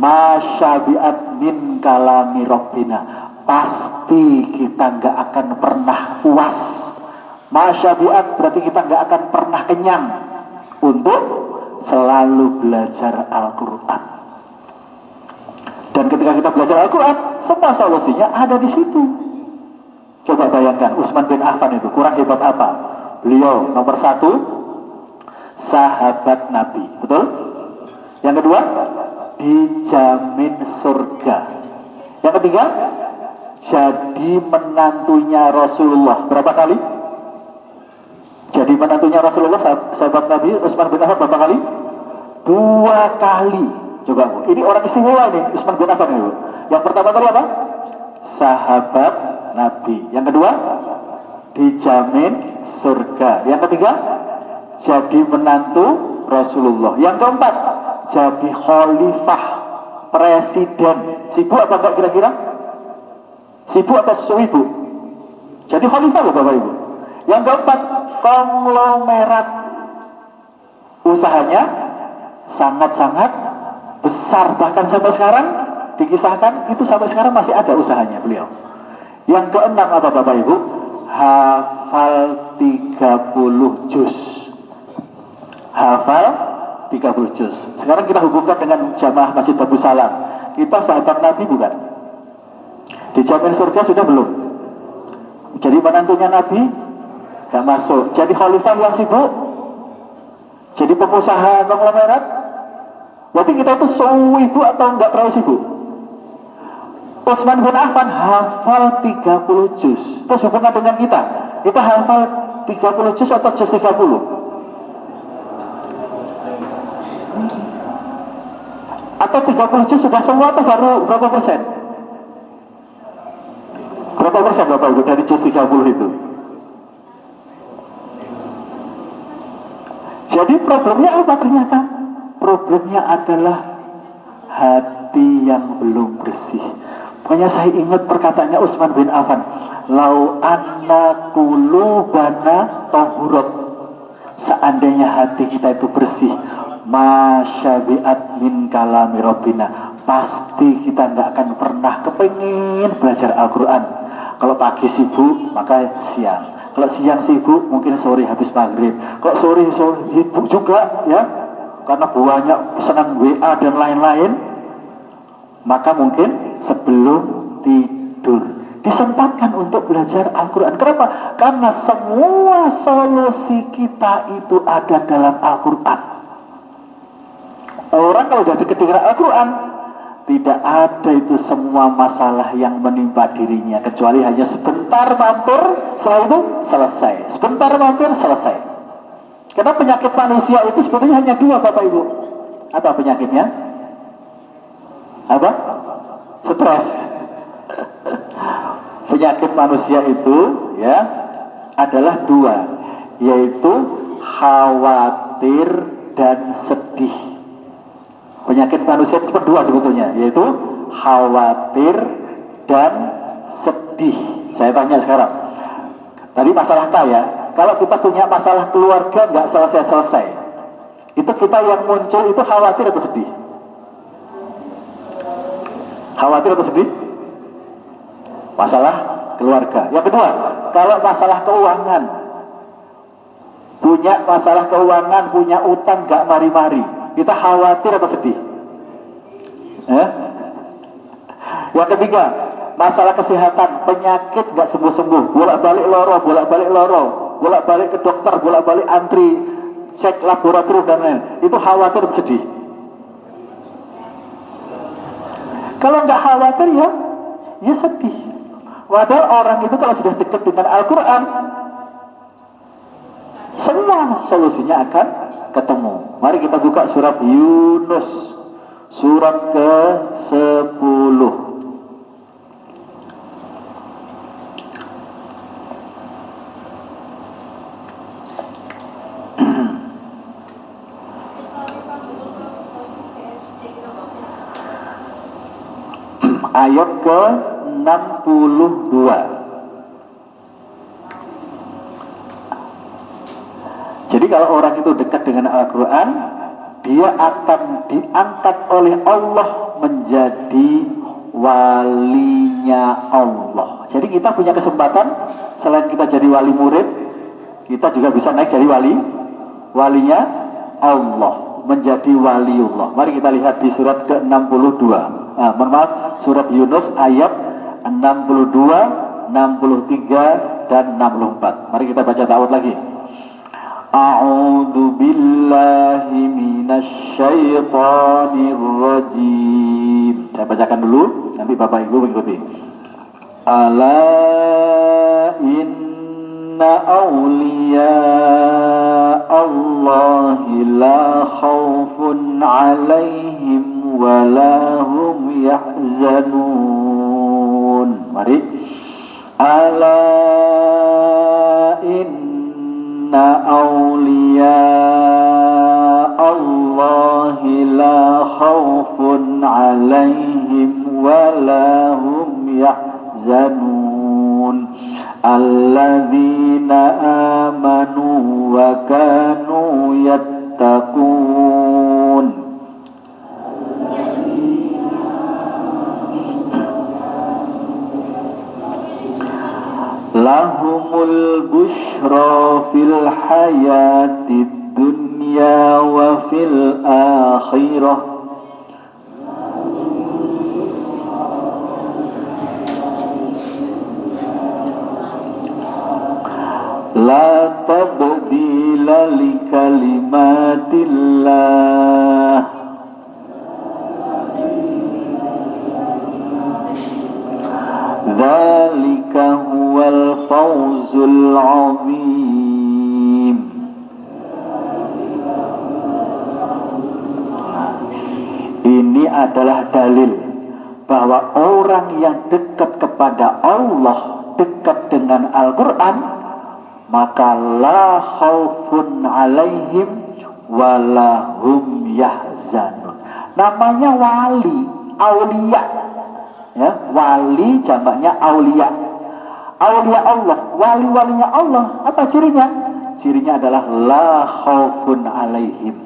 masyabiat min kalami Rabbina, pasti kita nggak akan pernah puas. Masyabiat berarti kita nggak akan pernah kenyang untuk selalu belajar Al-Quran. Dan ketika kita belajar Al-Quran, semua solusinya ada di situ. Coba bayangkan, Utsman bin Affan itu kurang hebat apa? Beliau nomor 1 sahabat Nabi, betul? Yang kedua, dijamin surga. Yang ketiga, jadi menantunya Rasulullah. Berapa kali? Jadi menantunya Rasulullah, sahabat Nabi Utsman bin Affan berapa kali? 2 kali. Coba, ini orang istimewa nih, Utsman bin Affan itu. Yang pertama kali apa? Sahabat Nabi. Yang kedua, dijamin surga. Yang ketiga, jadi menantu Rasulullah. Yang keempat, jadi khalifah, presiden. Sibuk apa enggak kira-kira? Sibuk atau sibuk? Jadi khalifah loh Bapak Ibu. Yang keempat, konglomerat, usahanya sangat-sangat besar. Bahkan sampai sekarang dikisahkan itu sampai sekarang masih ada usahanya beliau. Yang keenam apa Bapak Ibu? Hafal 30 juz. Hafal 30 juz. Sekarang kita hubungkan dengan jamaah Masjid Babu Salam. Kita sahabat Nabi bukan? Dijamin surga sudah belum? Jadi menantunya Nabi gak masuk. Jadi khalifah yang sibuk, jadi pengusaha konglomerat. Berarti kita itu sibuk atau enggak terlalu sibuk? Utsman bin Affan hafal 30 juz. Terus hubungan dengan kita hafal 30 juz atau juz 30? Atau 30 juz sudah semua atau baru berapa persen? Berapa persen Bapak Ibu dari juz 30 itu? Jadi problemnya apa ternyata? Problemnya adalah hati yang belum bersih. Makanya saya ingat perkataannya Utsman bin Affan, lau anna qulubana tahurat, seandainya hati kita itu bersih, masyabiat min kalami Rabbina, pasti kita nggak akan pernah kepengin belajar Al-Quran. Kalau pagi sibuk maka siang, kalau siang sibuk mungkin sore habis maghrib, kalau sore sibuk juga ya, karena banyak pesanan WA dan lain-lain, maka mungkin sebelum tidur disempatkan untuk belajar Al-Quran. Kenapa? Karena semua solusi kita itu ada dalam Al-Quran. Orang kalau sudah dekat dengan Al-Quran, tidak ada itu semua masalah yang menimpa dirinya, kecuali hanya sebentar mampir, setelah itu selesai. Sebentar mampir, selesai. Karena penyakit manusia itu sebetulnya hanya 2 Bapak Ibu. Apa penyakitnya? Apa? Stres. Penyakit manusia itu ya adalah 2, yaitu khawatir dan sedih. Penyakit manusia itu 2 sebetulnya, yaitu khawatir dan sedih. Saya tanya sekarang, tadi masalah kaya, kalau kita punya masalah keluarga nggak selesai-selesai, itu kita yang muncul itu khawatir atau sedih? Khawatir atau sedih? Masalah keluarga. Yang kedua, kalau masalah keuangan, punya masalah keuangan, punya utang gak mari-mari, kita khawatir atau sedih? Yang ketiga, masalah kesehatan, penyakit gak sembuh-sembuh, bolak-balik loro, bolak-balik ke dokter, bolak-balik antri, cek laboratorium dan lain, itu khawatir atau sedih? Kalau nggak khawatir ya sedih. Padahal orang itu kalau sudah dekat dengan Al-Quran, semua solusinya akan ketemu. Mari kita buka surat Yunus, surat ke-10. Ayat ke-62. kalau orang itu dekat dengan Al-Quran, dia akan diangkat oleh Allah menjadi walinya Allah. Jadi kita punya kesempatan, selain kita jadi wali murid, kita juga bisa naik jadi walinya Allah, menjadi waliullah. Mari kita lihat di surat ke-62. Surat Yunus ayat 62, 63 dan 64. Mari kita baca ta'awudz lagi. A'udzu billahi minasy syaithanir rajim. Saya bacakan dulu, nanti Bapak Ibu mengikuti. Ala inna awliya Allahi la khawfun alaihim wa la hum yahzanun. Mari. Ala inna awliya Allahi la khawfun alaihim wa la hum yahzanun. Alladzina amanu wa kanu yattaqun. Lahumul bushra fil hayatid dunya wa fil akhirah. La tabdila li kalimatillah. Dzalika huwal fawzul 'azim. Ini adalah dalil bahwa orang yang dekat kepada Allah, dekat dengan Al-Quran, maka la khaufun alaihim walahum yahzanun. Namanya wali, aulia, ya, wali jamaknya aulia. Aulia Allah, wali-walinya Allah, apa cirinya? Cirinya adalah la khaufun alaihim.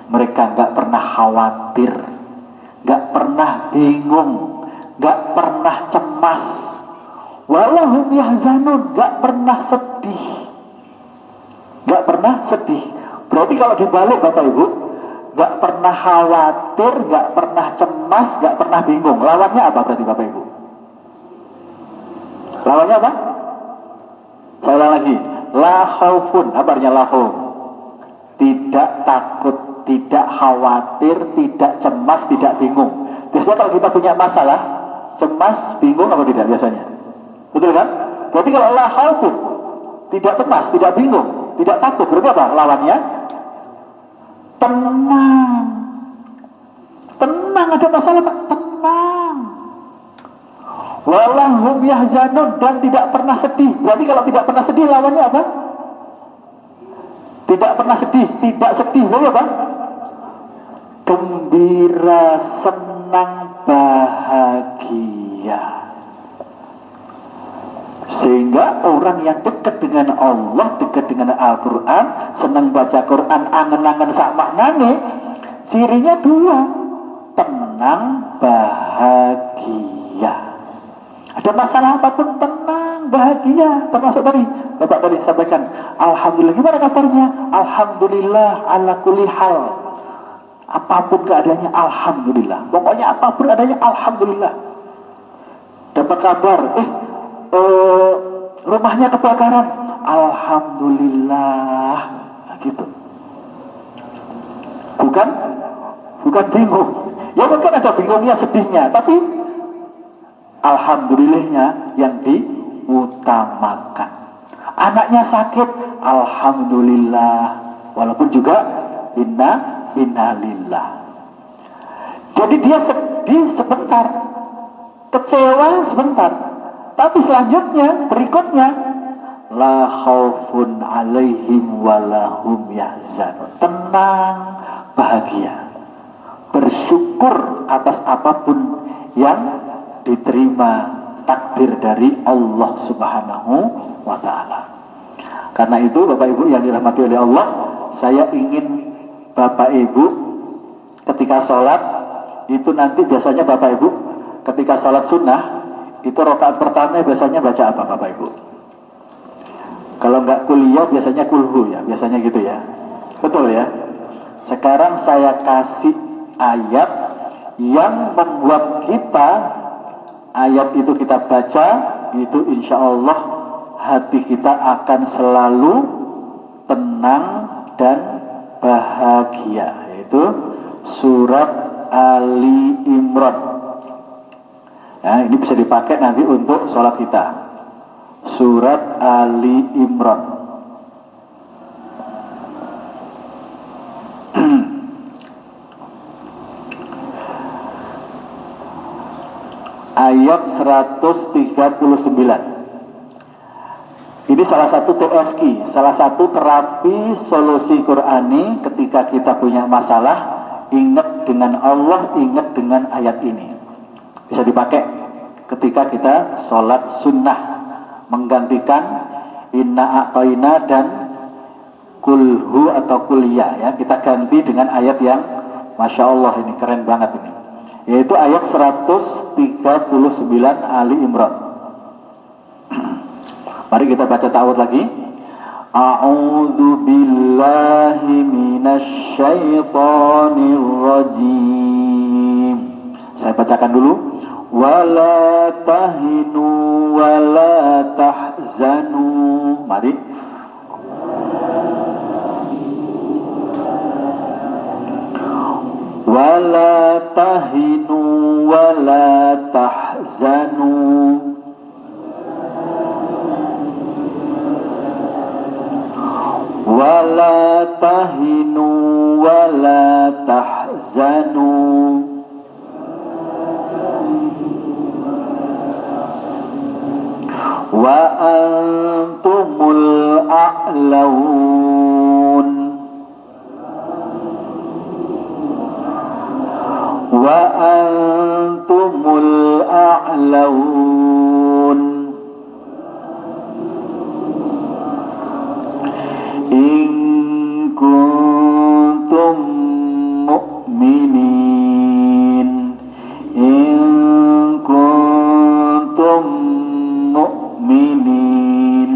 Mereka gak pernah khawatir, gak pernah bingung, gak pernah cemas. Walahum yahzanun, gak pernah sedih. Gak pernah sedih. Berarti kalau dibalik Bapak Ibu, gak pernah khawatir, gak pernah cemas, gak pernah bingung. Lawannya apa berarti Bapak Ibu? Lawannya apa? Saya ulang lagi. La khaufun, apa artinya la khauf? Tidak takut, tidak khawatir, tidak cemas, tidak bingung. Biasanya kalau kita punya masalah, cemas, bingung apa tidak biasanya? Betul kan? Berarti kalau la khaufun, tidak cemas, tidak bingung, tidak takut, berarti apa? Lawannya tenang. Tenang, ada masalah Pak, tenang. Walahum yahzanun, dan tidak pernah sedih. Berarti kalau tidak pernah sedih, lawannya apa? Tidak pernah sedih, tidak sedih, berarti apa? Gembira, senang, bahagia. Sehingga orang yang dekat dengan Allah, dekat dengan Al-Quran, senang baca Quran, angen-angen sak maknane, cirinya dua, tenang, bahagia. Ada masalah apapun tenang, bahagia. Termasuk tadi, Bapak tadi sampaikan, alhamdulillah. Gimana kabarnya? Alhamdulillah ala kulli hal. Apapun keadaannya, alhamdulillah. Pokoknya apapun adanya, alhamdulillah. Dapat kabar, rumahnya kebakaran, alhamdulillah. Nah, gitu. Bukan bingung. Ya mungkin ada bingungnya, sedihnya, tapi alhamdulillahnya yang diutamakan. Anaknya sakit, alhamdulillah. Walaupun juga innalillah. Jadi dia sedih sebentar, kecewa sebentar, tapi selanjutnya, berikutnya, la khaufun alaihim walahum yahzanun. Tenang, bahagia, bersyukur atas apapun yang diterima takdir dari Allah Subhanahu wa ta'ala. Karena itu Bapak Ibu yang dirahmati oleh Allah, saya ingin Bapak Ibu ketika sholat itu nanti biasanya Bapak Ibu ketika sholat sunnah itu rakaat pertama biasanya baca apa Bapak Ibu? Kalau nggak kuliah biasanya kulhu ya, biasanya gitu ya. Betul ya? Sekarang saya kasih ayat yang membuat kita ayat itu kita baca itu insya Allah hati kita akan selalu tenang dan bahagia, yaitu surat Ali Imran. Nah, ini bisa dipakai nanti untuk sholat kita. Surat Ali Imran. Ayat 139. Ini salah satu TSQ, salah satu terapi solusi Qur'ani ketika kita punya masalah. Ingat dengan Allah, ingat dengan ayat ini. Bisa dipakai ketika kita sholat sunnah, menggantikan inna a'tayna dan kulhu atau kuliah ya. Kita ganti dengan ayat yang Masya Allah ini keren banget ini, yaitu ayat 139 Ali Imran. Mari kita baca ta'awudz lagi. A'udzu billahi minasy syaithanir rajim. Saya bacakan dulu. Wala tahinu wala tahzanu. Mari. Wala tahinu wala tahzanu. Wala tahinu wala tahzanu. Wa antumul a'laun. Wa antumul a'laun. In kuntum mu'minin. In kuntum mu'minin.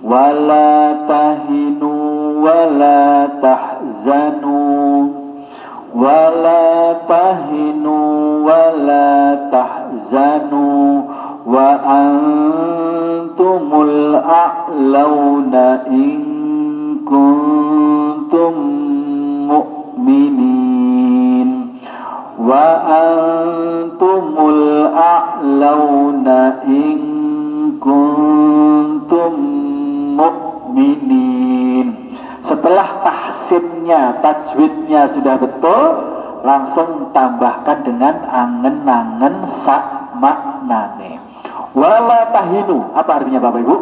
Wala tahinu wala tahzanu. Wala tahinu wala tahzanu. Wa antumul a'launa in kuntum mu'minin. Wa antumul a'launa in kuntum mu'minin. Setelah tahsinnya, tajwidnya sudah betul, langsung tambahkan dengan angen-angen sak maknane. Wala tahinu, apa artinya Bapak Ibu?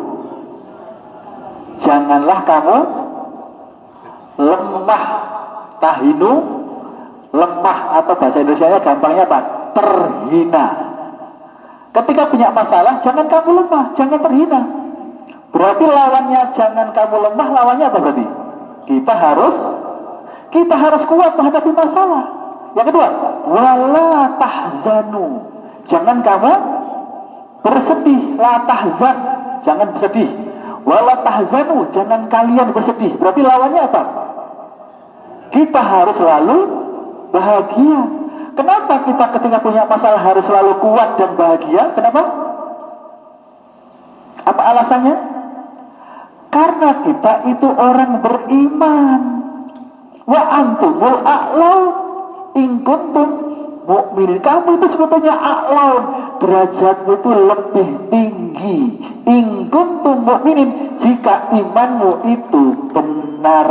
Janganlah kamu lemah. Tahinu, lemah, atau bahasa Indonesianya gampangnya apa? Terhina. Ketika punya masalah, jangan kamu lemah, jangan terhina. Berarti lawannya jangan kamu lemah, lawannya apa berarti? Kita harus kuat menghadapi masalah. Yang kedua, wala tahzanu. Jangan kamu bersedih, la tahzan, jangan bersedih. Wala tahzanu, jangan kalian bersedih. Berarti lawannya apa? Kita harus selalu bahagia. Kenapa kita ketika punya masalah harus selalu kuat dan bahagia? Kenapa? Apa alasannya? Karena kita itu orang beriman. Wa antumul a'laun in kuntum mu'minin. Kamu itu sebetulnya a'laun, derajatmu itu lebih tinggi. In kuntum mu'minin, jika imanmu itu benar,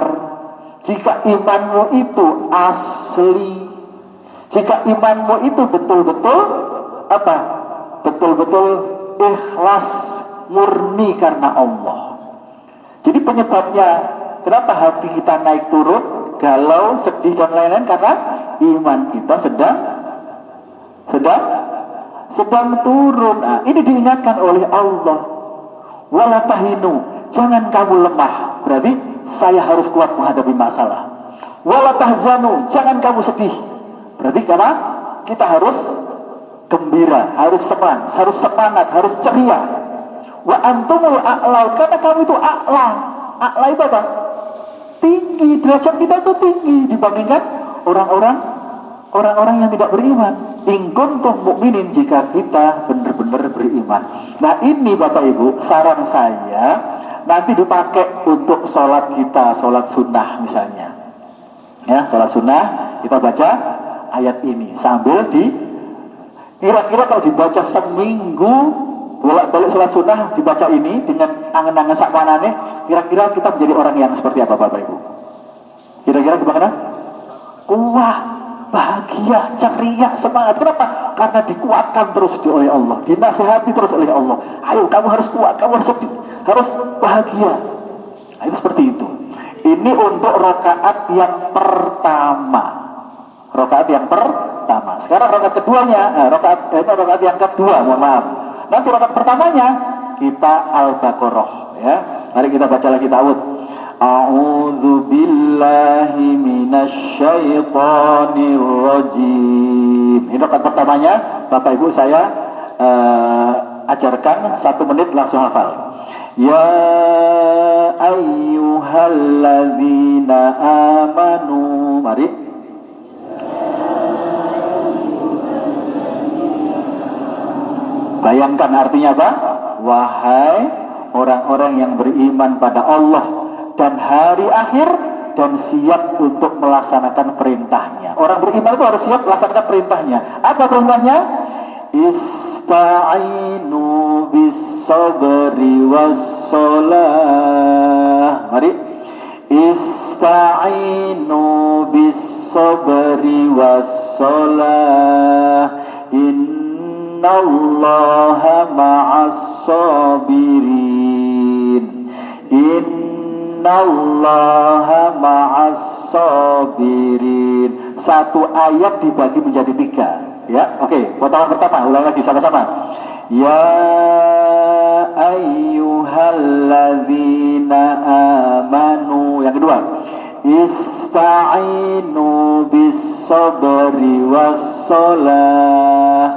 jika imanmu itu asli, jika imanmu itu betul-betul apa? Betul-betul ikhlas, murni karena Allah. Jadi penyebabnya kenapa hati kita naik turun, galau, sedih dan lain-lain, karena iman kita sedang turun. Nah, ini diingatkan oleh Allah. Wala tahinu, jangan kamu lemah. Berarti saya harus kuat menghadapi masalah. Wala tahzanu, jangan kamu sedih. Berarti karena kita harus gembira, harus semangat, harus ceria. Wa antumul a'la, karena kamu itu a'la. A'la itu apa? Tinggi, derajat kita itu tinggi dibandingkan orang-orang yang tidak beriman. In kuntum mukminin, jika kita benar-benar beriman. Nah ini Bapak Ibu, saran saya nanti dipakai untuk sholat kita, sholat sunnah misalnya. Ya, sholat sunnah kita baca ayat ini sambil kira-kira kalau dibaca seminggu bolak-balik sholat sunnah dibaca ini dengan angen-angen sakmanane, kira-kira kita menjadi orang yang seperti apa Bapak Ibu? Kira-kira gimana? Kuat, bahagia, ceria, semangat. Kenapa? Karena dikuatkan terus oleh Allah, dinasihati terus oleh Allah. Ayo kamu harus kuat, kamu harus bahagia. Nah, itu seperti itu. Ini untuk rakaat yang pertama. Rakaat yang pertama. Sekarang rakaat keduanya, rakaat yang kedua, mohon maaf. Nanti rakaat pertamanya kita Al-Baqarah, ya. Mari kita baca lagi ta'awudz. A'udzu billahi minasyaitonir rajim. Ini rakaat pertamanya, Bapak Ibu saya ajarkan 1 menit langsung hafal. Ya ayyuhalladzina amanu. Mari. Bayangkan artinya apa? Wahai orang-orang yang beriman pada Allah dan hari akhir dan siap untuk melaksanakan perintahnya. Orang beriman itu harus siap melaksanakan perintahnya. Apa perintahnya? Ista'inu bis-sabri was-salah. Mari. Ista'inu bis-sabri was-salah. Innallaha ma'as-sabirin. Innallaha ma'as-sabirin. Satu ayat dibagi menjadi 3. Ya, oke. Potongan pertama, ulang lagi sama-sama. Ya ayyuhalladzina amanu. Yang kedua, ista'inu bis-sabri was-salah.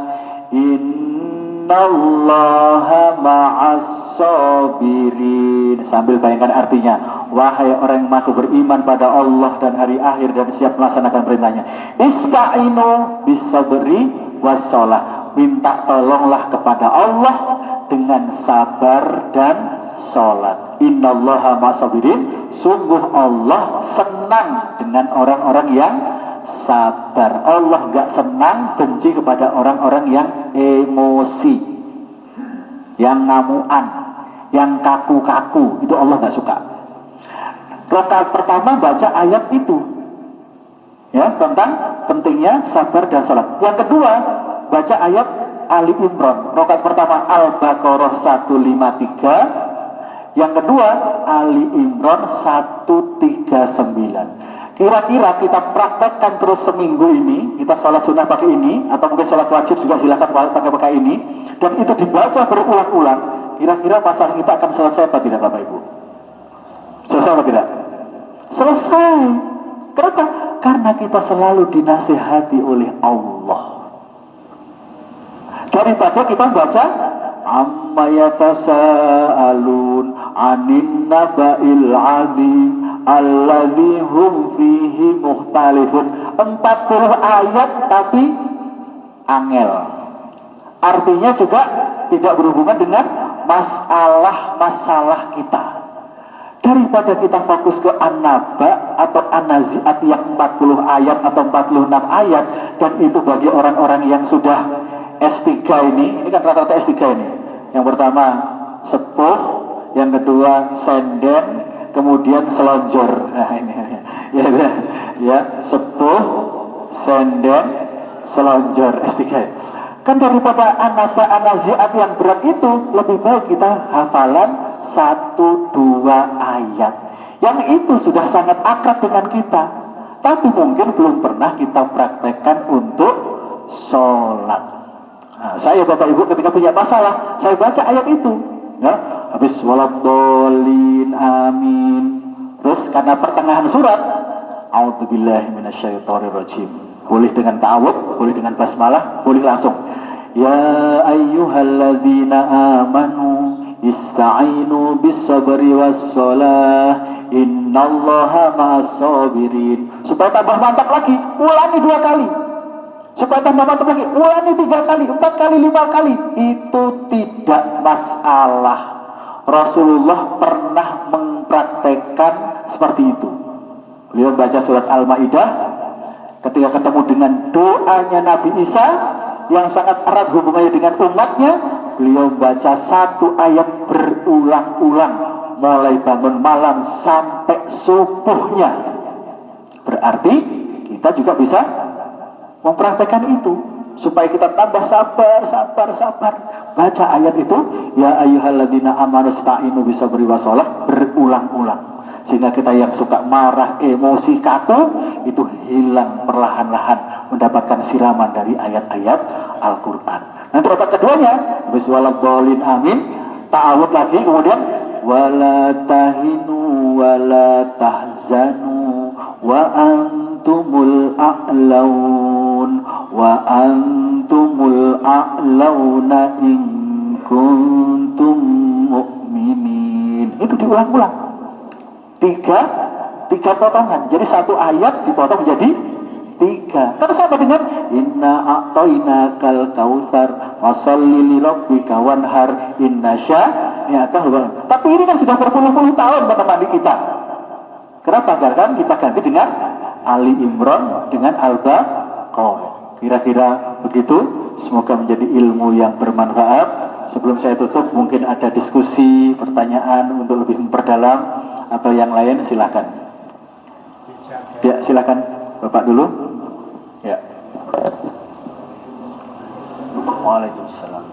Innallaha ma'as-sabirin. Sambil bayangkan artinya. Wahai orang yang mengaku beriman pada Allah dan hari akhir dan siap melaksanakan perintahnya. Ista'inu bis-sabri was-salah. Minta tolonglah kepada Allah dengan sabar dan sholat. Innallaha ma'as-sabirin. Sungguh Allah senang dengan orang-orang yang sabar. Allah gak senang, benci kepada orang-orang yang emosi, yang ngamuan, yang kaku-kaku. Itu Allah gak suka. Rakaat pertama baca ayat itu, ya, tentang pentingnya sabar dan salat. Yang kedua baca ayat Ali Imran. Rakaat pertama Al-Baqarah 153. Yang kedua Ali Imran 139. Kira-kira kita praktekkan terus seminggu ini, kita sholat sunnah pakai ini, atau mungkin sholat wajib juga silakan pakai ini, dan itu dibaca berulang-ulang. Kira-kira masalah kita akan selesai apa tidak Bapak Ibu? Selesai apa tidak? Selesai. Kenapa? Karena kita selalu dinasihati oleh Allah. Daripada kita baca amma yatasaalun anin naba'il 'adzim alladzi hum fihi mukhtalifun. 40 ayat tapi angel. Artinya juga tidak berhubungan dengan masalah kita. Daripada kita fokus ke An-Naba atau An-Nazi'at yang 40 ayat atau 46 ayat, dan itu bagi orang-orang yang sudah S3 ini kan rata-rata S3 ini. Yang pertama sepuh, yang kedua senden, kemudian selonjor. Nah ini ya, sepuh, senden, selonjor, S3. Kan daripada An-Naba, An-Nazi'at yang berat itu, lebih baik kita hafalan 1-2 ayat yang itu sudah sangat akrab dengan kita, tapi mungkin belum pernah kita praktekkan untuk sholat. Nah, saya Bapak Ibu ketika punya masalah, saya baca ayat itu, ya, habis waladhdallin amin, Terus karena pertengahan surat, a'udzubillahi minasyaitonirrajim. Boleh dengan ta'awudz, boleh dengan basmalah, boleh langsung. Ya ayyuhalladzina amanu ista'inu bis-sabri was-shalah innallaha ma'as-sabirin. Supaya tambah mantap lagi, ulangi 2 kali. Supaya tambah mantap lagi, ulangi 3 kali, 4 kali, 5 kali. Itu tidak masalah. Rasulullah pernah mempraktekkan seperti itu. Beliau baca surat Al-Maidah ketika ketemu dengan doanya Nabi Isa yang sangat erat hubungannya dengan umatnya. Beliau baca 1 ayat berulang-ulang mulai bangun malam sampai subuhnya. Berarti kita juga bisa mempraktekkan itu supaya kita tambah sabar. Baca ayat itu, ya ayyuhalladzina amanu sta'inu bisabri wassalah, berulang-ulang. Sehingga kita yang suka marah, emosi, kaku, itu hilang perlahan-lahan mendapatkan siraman dari ayat-ayat Al-Quran. Nanti rakaat keduanya, bismillahirrahmanirrahim, amin, ta'awud lagi, kemudian wala tahinu wala tahzanu wa antumul a'laun wa antumul a'launa in kuntum mu'minin. Itu diulang-ulang. Tiga potongan. Jadi 1 ayat dipotong menjadi 3. Kan sama dengan inna a'tainakal kautsar washolli lirabbika wanhar inna syani'aka huwal. Tapi ini kan sudah berpuluh-puluh tahun menemani kita. Kenapa? Karena kita ganti dengan Ali Imran dengan Al-Baqarah. Kira-kira begitu. Semoga menjadi ilmu yang bermanfaat. Sebelum saya tutup, mungkin ada diskusi, pertanyaan untuk lebih memperdalam atau yang lain, silakan. Ya, silakan Bapak dulu. Ya. Waalaikumsalam.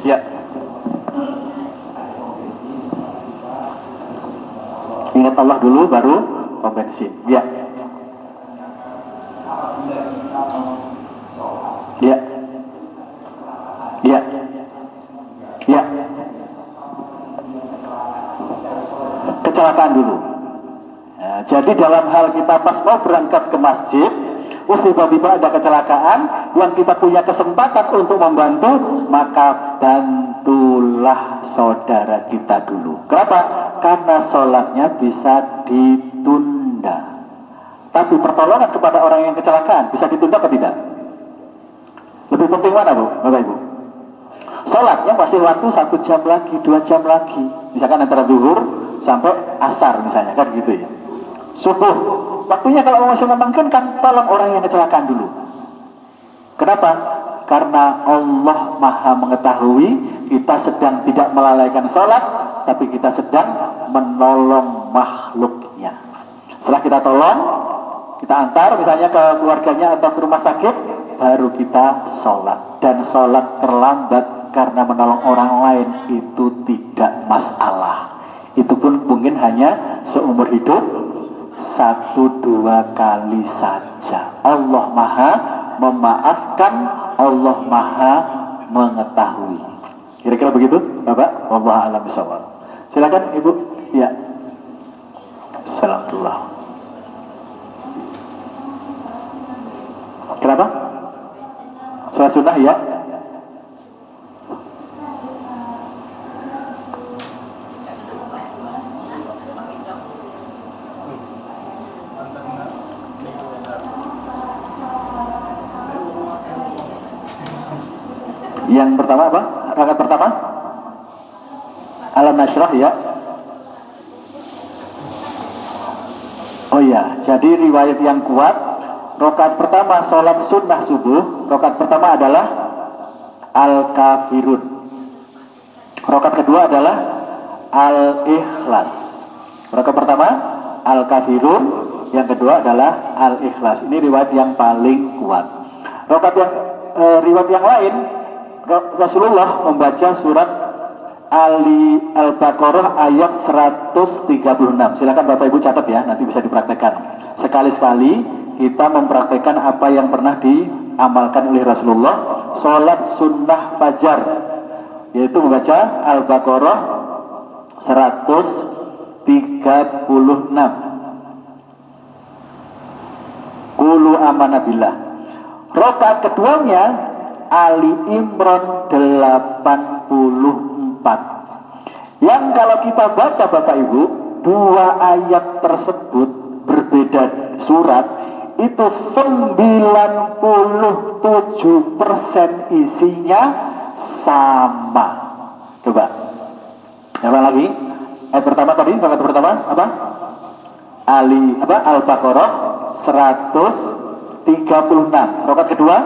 Ya. Ingat Allah dulu baru kompensi. Ya. Ya. Ya. Ya. Kecelakaan dulu. Ya, jadi dalam hal kita pas mau berangkat ke masjid, terus tiba-tiba ada kecelakaan, yang kita punya kesempatan untuk membantu, maka bantulah saudara kita dulu. Kenapa? Karena sholatnya bisa ditunda. Tapi pertolongan kepada orang yang kecelakaan bisa ditunda atau tidak? Lebih penting mana, Bu, Bapak Ibu? Sholatnya masih waktu 1 jam lagi, 2 jam lagi. Misalkan antara zuhur sampai asar misalnya, kan gitu ya. Subuh, waktunya kalau masih memungkinkan, kan tolong orang yang kecelakaan dulu. Kenapa? Karena Allah Maha mengetahui kita sedang tidak melalaikan sholat, tapi kita sedang menolong makhluknya. Setelah kita tolong, kita antar misalnya ke keluarganya atau ke rumah sakit, baru kita sholat. Dan sholat terlambat karena menolong orang lain itu tidak masalah. Itu pun mungkin hanya seumur hidup 1-2 kali saja. Allah Maha memaafkan, Allah Maha mengetahui. Kira-kira begitu, Bapak? Wallahu a'lam bishawab. Silakan Ibu. Ya. Assalamualaikum. Kenapa? Sholat sunnah ya? Yang pertama apa? Rakaat pertama? Alam Nashrah ya? Oh iya, jadi riwayat yang kuat, rakaat pertama sholat sunnah subuh, rakaat pertama adalah Al-Kafirun. Rakaat kedua adalah Al-Ikhlas. Rakaat pertama Al-Kafirun, yang kedua adalah Al-Ikhlas. Ini riwayat yang paling kuat. Rakaat yang riwayat yang lain, Rasulullah membaca surat Ali Al-Baqarah ayat 136. Silakan Bapak Ibu catat ya, nanti bisa dipraktekkan. Sekali-sekali kita mempraktekkan apa yang pernah diamalkan oleh Rasulullah. sholat sunnah fajar, yaitu membaca Al-Baqarah 136. Qulu amanna billah. Rakaat keduanya Ali Imran 84. Yang kalau kita baca Bapak Ibu, dua ayat tersebut berbeda surat, itu 97% isinya sama. Coba. Apa lagi? Ayat pertama tadi, rakaat pertama apa? Al-Baqarah 136. Rakaat kedua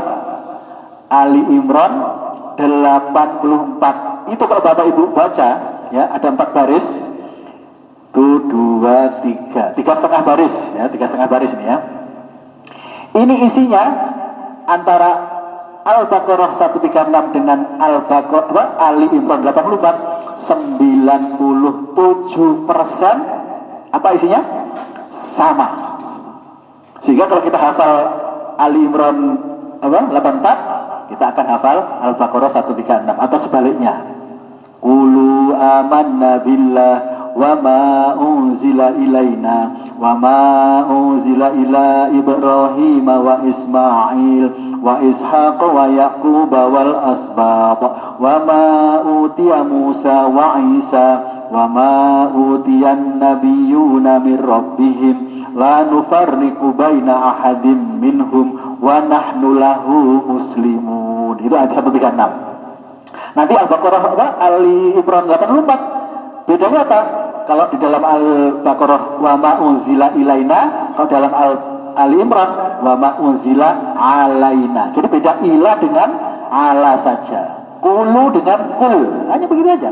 Ali Imran 84. Itu kalau Bapak Ibu baca, ya, ada 4 baris. 1, 2, 3. 3,5 baris, ya, 3,5 baris ini ya. Ini isinya antara Al-Baqarah 136 dengan Al-Baqarah Ali Imran 84, 97% apa isinya? Sama. Sehingga kalau kita hafal Ali Imran 84, kita akan hafal Al-Baqarah 136 atau sebaliknya. Qulu amanna billah wa ma unzila ilaina wa ma unzila ila Ibrahim wa Ismail wa Ishaq wa Yaqub wal asbab wa ma utiya Musa wa Isa wa ma utiyan nabiyyuna min rabbihim la nufarriqu baina ahadin minhum wa nahnu lahu muslimun. Itu ayat 136. Nanti Al-Baqarah Ali Imran 84. Bedanya apa? Kalau di dalam Al-Baqarah wa ma unzila ilaina, kalau dalam Ali Imran wa ma unzila alaina. Jadi beda ila dengan ala saja. Qulu dengan qul. Hanya begitu aja.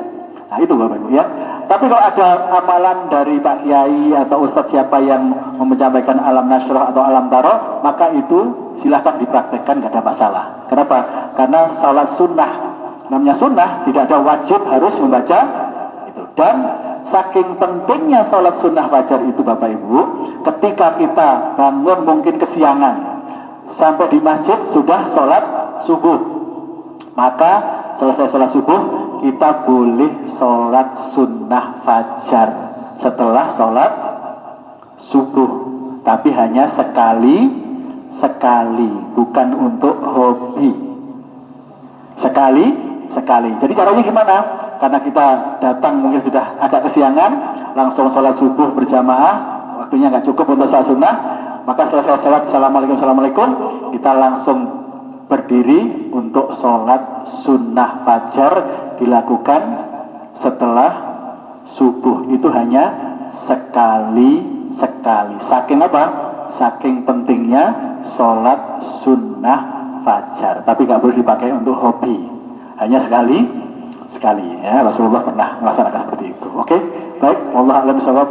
Nah, itu Bapak Ibu ya. Tapi kalau ada amalan dari Pak Kiai atau Ustadz siapa yang menyampaikan alam nasrah atau alam taro, maka itu silahkan dipraktekkan, gak ada masalah. Kenapa? Karena salat sunnah, namanya sunnah, tidak ada wajib harus membaca itu. Dan saking pentingnya salat sunnah fajar itu Bapak Ibu, ketika kita bangun mungkin kesiangan, sampai di masjid sudah salat subuh, maka selesai salat subuh kita boleh sholat sunnah fajar setelah sholat subuh, tapi hanya sekali, bukan untuk hobi. Sekali. Jadi caranya gimana? Karena kita datang mungkin sudah agak kesiangan, langsung sholat subuh berjamaah, waktunya nggak cukup untuk sholat sunnah, maka selesai sholat assalamualaikum, kita langsung berdiri untuk sholat sunnah fajar, dilakukan setelah subuh. Itu hanya sekali. Saking apa? Saking pentingnya sholat sunnah fajar. Tapi gak boleh dipakai untuk hobi, hanya sekali ya. Rasulullah pernah melaksanakan seperti itu. Oke, baik. Wallahu a'lam bishawab.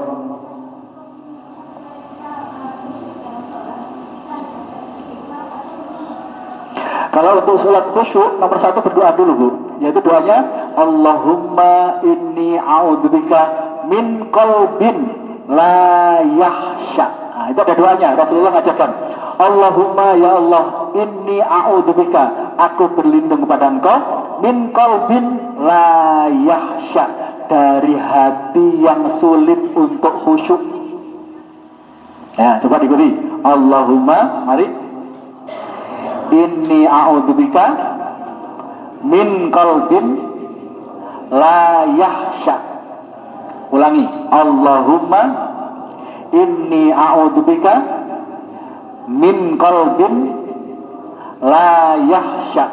Kalau untuk sholat khusyuk, nomor 1 berdoa dulu Bu, yaitu doanya Allahumma inni a'udzubika min qalbin la yahsya. Nah, itu ada doanya, Rasulullah ngajarkan. Allahumma ya Allah, inni a'udzubika, aku berlindung kepada Engkau, min qalbin la yahsya, dari hati yang sulit untuk khusyuk. Ya, coba diikuti. Allahumma, mari. Inni a'udzubika min qalbin la yahsya. Ulangi. Allahumma inni a'udzubika min qalbin la yahsya.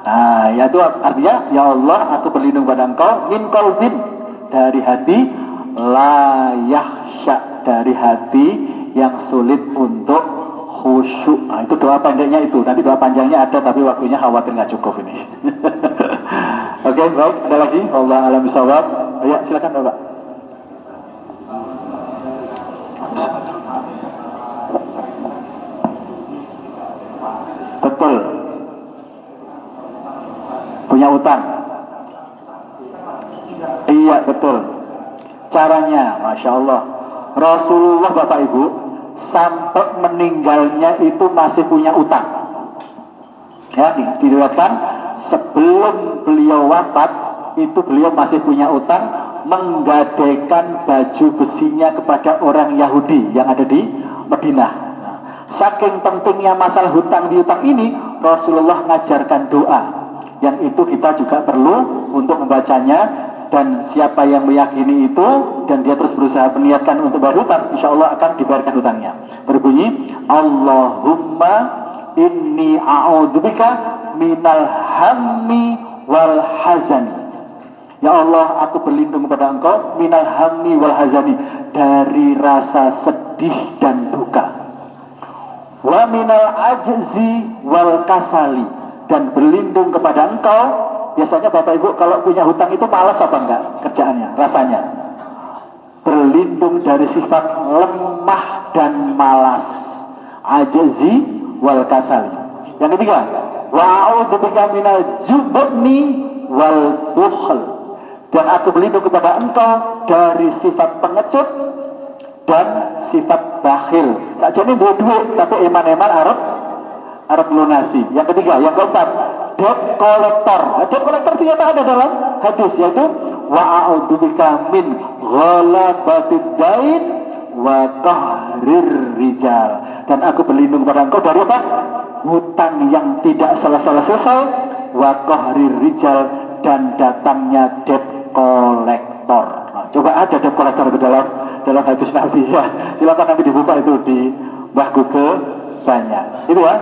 Nah, yaitu artinya ya Allah, aku berlindung pada Engkau min qalbin, dari hati, la yahsya, dari hati yang sulit untuk khusyuk. Nah, itu doa pendeknya itu. Nanti doa panjangnya ada, tapi waktunya khawatir nggak cukup ini. Oke, baik. Ada lagi? Allah alam bisawab. Ya, silakan Bapak. Betul. Punya utang. Iya, betul. Caranya, Masya Allah, Rasulullah Bapak Ibu sampai meninggalnya itu masih punya utang. Ya, diriwayatkan sebelum beliau wafat itu beliau masih punya utang, menggadaikan baju besinya kepada orang Yahudi yang ada di Madinah. Nah, saking pentingnya masalah hutang piutang ini, Rasulullah mengajarkan doa yang itu kita juga perlu untuk membacanya. Dan siapa yang meyakini itu dan dia terus berusaha meniatkan untuk bayar hutang, insya Allah akan dibayarkan hutangnya. Berbunyi, Allahumma inni a'udzubika minal hammi wal hazani. Ya Allah, aku berlindung kepada Engkau minal hammi wal hazani, dari rasa sedih dan duka. Wa minal ajzi wal kasali, dan berlindung kepada Engkau. Biasanya Bapak Ibu kalau punya hutang itu malas apa enggak kerjaannya, rasanya? Berlindung dari sifat lemah dan malas, ajzi wal kasali. Yang ketiga, wa a'udzubika minal jubni wal bukhl, dan aku berlindung kepada Engkau dari sifat pengecut dan sifat bakhil. Tak jadi duit tapi eman-eman arep lunasi. Yang ketiga, yang keempat, debt collector. Debt collector ternyata ada dalam hadis, yaitu wa a'udzubika min ghalabatid dain wa qahrir rijal, dan aku berlindung kepada Engkau dari apa? Hutang yang tidak selesai, wa qahrir rijal, dan datangnya debt collector. Nah, coba ada debt collector itu dalam hadis Nabi ya. Silakan nanti dibuka itu di Mbah Google, banyak. Itu ya.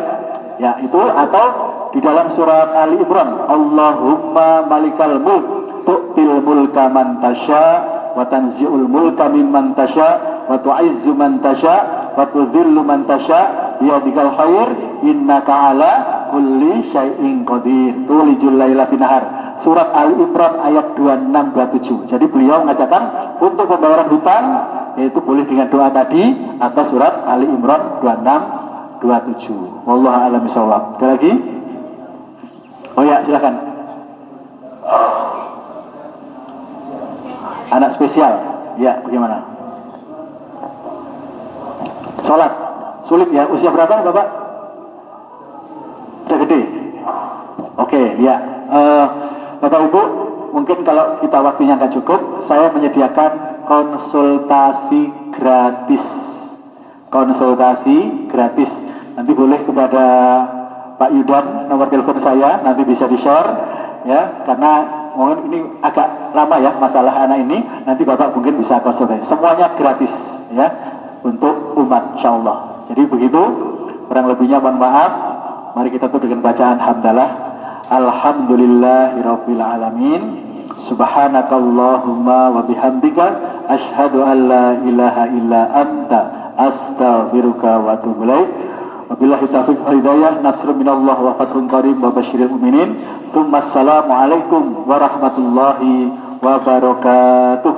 Ya, itu atau di dalam surat Ali Imran, Allahumma malikal mulk tu'til mulka man tasya wa tanzi'ul mulka mimman tasya wa tu'izzu man tasya wa tudhillu man tasya biyadikal khair innaka ala kulli syai'in qadir tulijul laila bin nahar. Surat Ali Imran ayat 26 27. Jadi beliau mengatakan untuk pembayaran hutang yaitu boleh dengan doa tadi atau surat Ali Imran 26 27. Wallahu a'lam bishawab. Ada lagi? Oh ya, silakan. Anak spesial. Ya, bagaimana? Sholat. Sulit ya. Usia berapa, Bapak? Udah gede? Oke, ya. Bapak Ibu, mungkin kalau kita waktunya nggak cukup, saya menyediakan konsultasi gratis. Konsultasi gratis. Nanti boleh kepada Pak Yudan, nomor telepon saya nanti bisa di-share ya, karena mungkin ini agak lama ya masalah anak ini, nanti Bapak mungkin bisa konsultasi. Semuanya gratis ya untuk umat insyaallah. Jadi begitu, kurang lebihnya mohon maaf. Mari kita tutup dengan bacaan hamdalah. Alhamdulillahirabbil alamin. Subhanakallahumma wa bihamdika asyhadu an la ilaha illa anta astaghfiruka wa atubu ilaik. Wabillahi taufiq wal hidayah. Nasrun minallah wa fathun qarib wa basyiril mu'minin. Tsumma assalamu alaikum warahmatullahi wabarakatuh.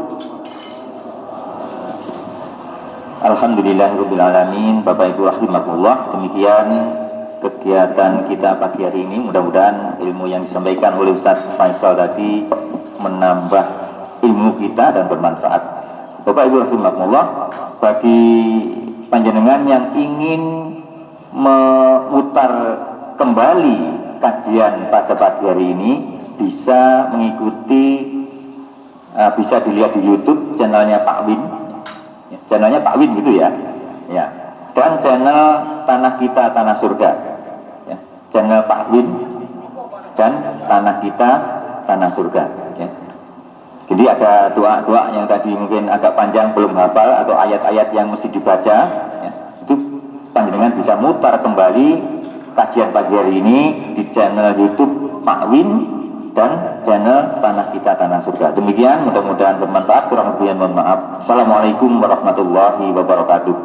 Alhamdulillahirabbil alamin. Bapak Ibu rahimakumullah, demikian kegiatan kita pagi hari ini. Mudah-mudahan ilmu yang disampaikan oleh Ustaz Faisal tadi menambah ilmu kita dan bermanfaat. Bapak Ibu rahimakumullah, bagi panjenengan yang ingin memutar kembali kajian pada pagi hari ini, bisa mengikuti, bisa dilihat di YouTube channelnya Pak Win, channelnya Pak Win gitu ya, ya. Dan channel Tanah Kita Tanah Surga, ya. Channel Pak Win dan Tanah Kita Tanah Surga. Ya. Jadi ada doa-doa yang tadi mungkin agak panjang belum hafal atau ayat-ayat yang mesti dibaca. Ya. Panjenengan bisa mutar kembali kajian pagi hari ini di channel YouTube Pak Win dan channel Tanah Kita Tanah Surga. Demikian, mudah-mudahan bermanfaat. Kurang lebihnya mohon maaf. Assalamualaikum warahmatullahi wabarakatuh.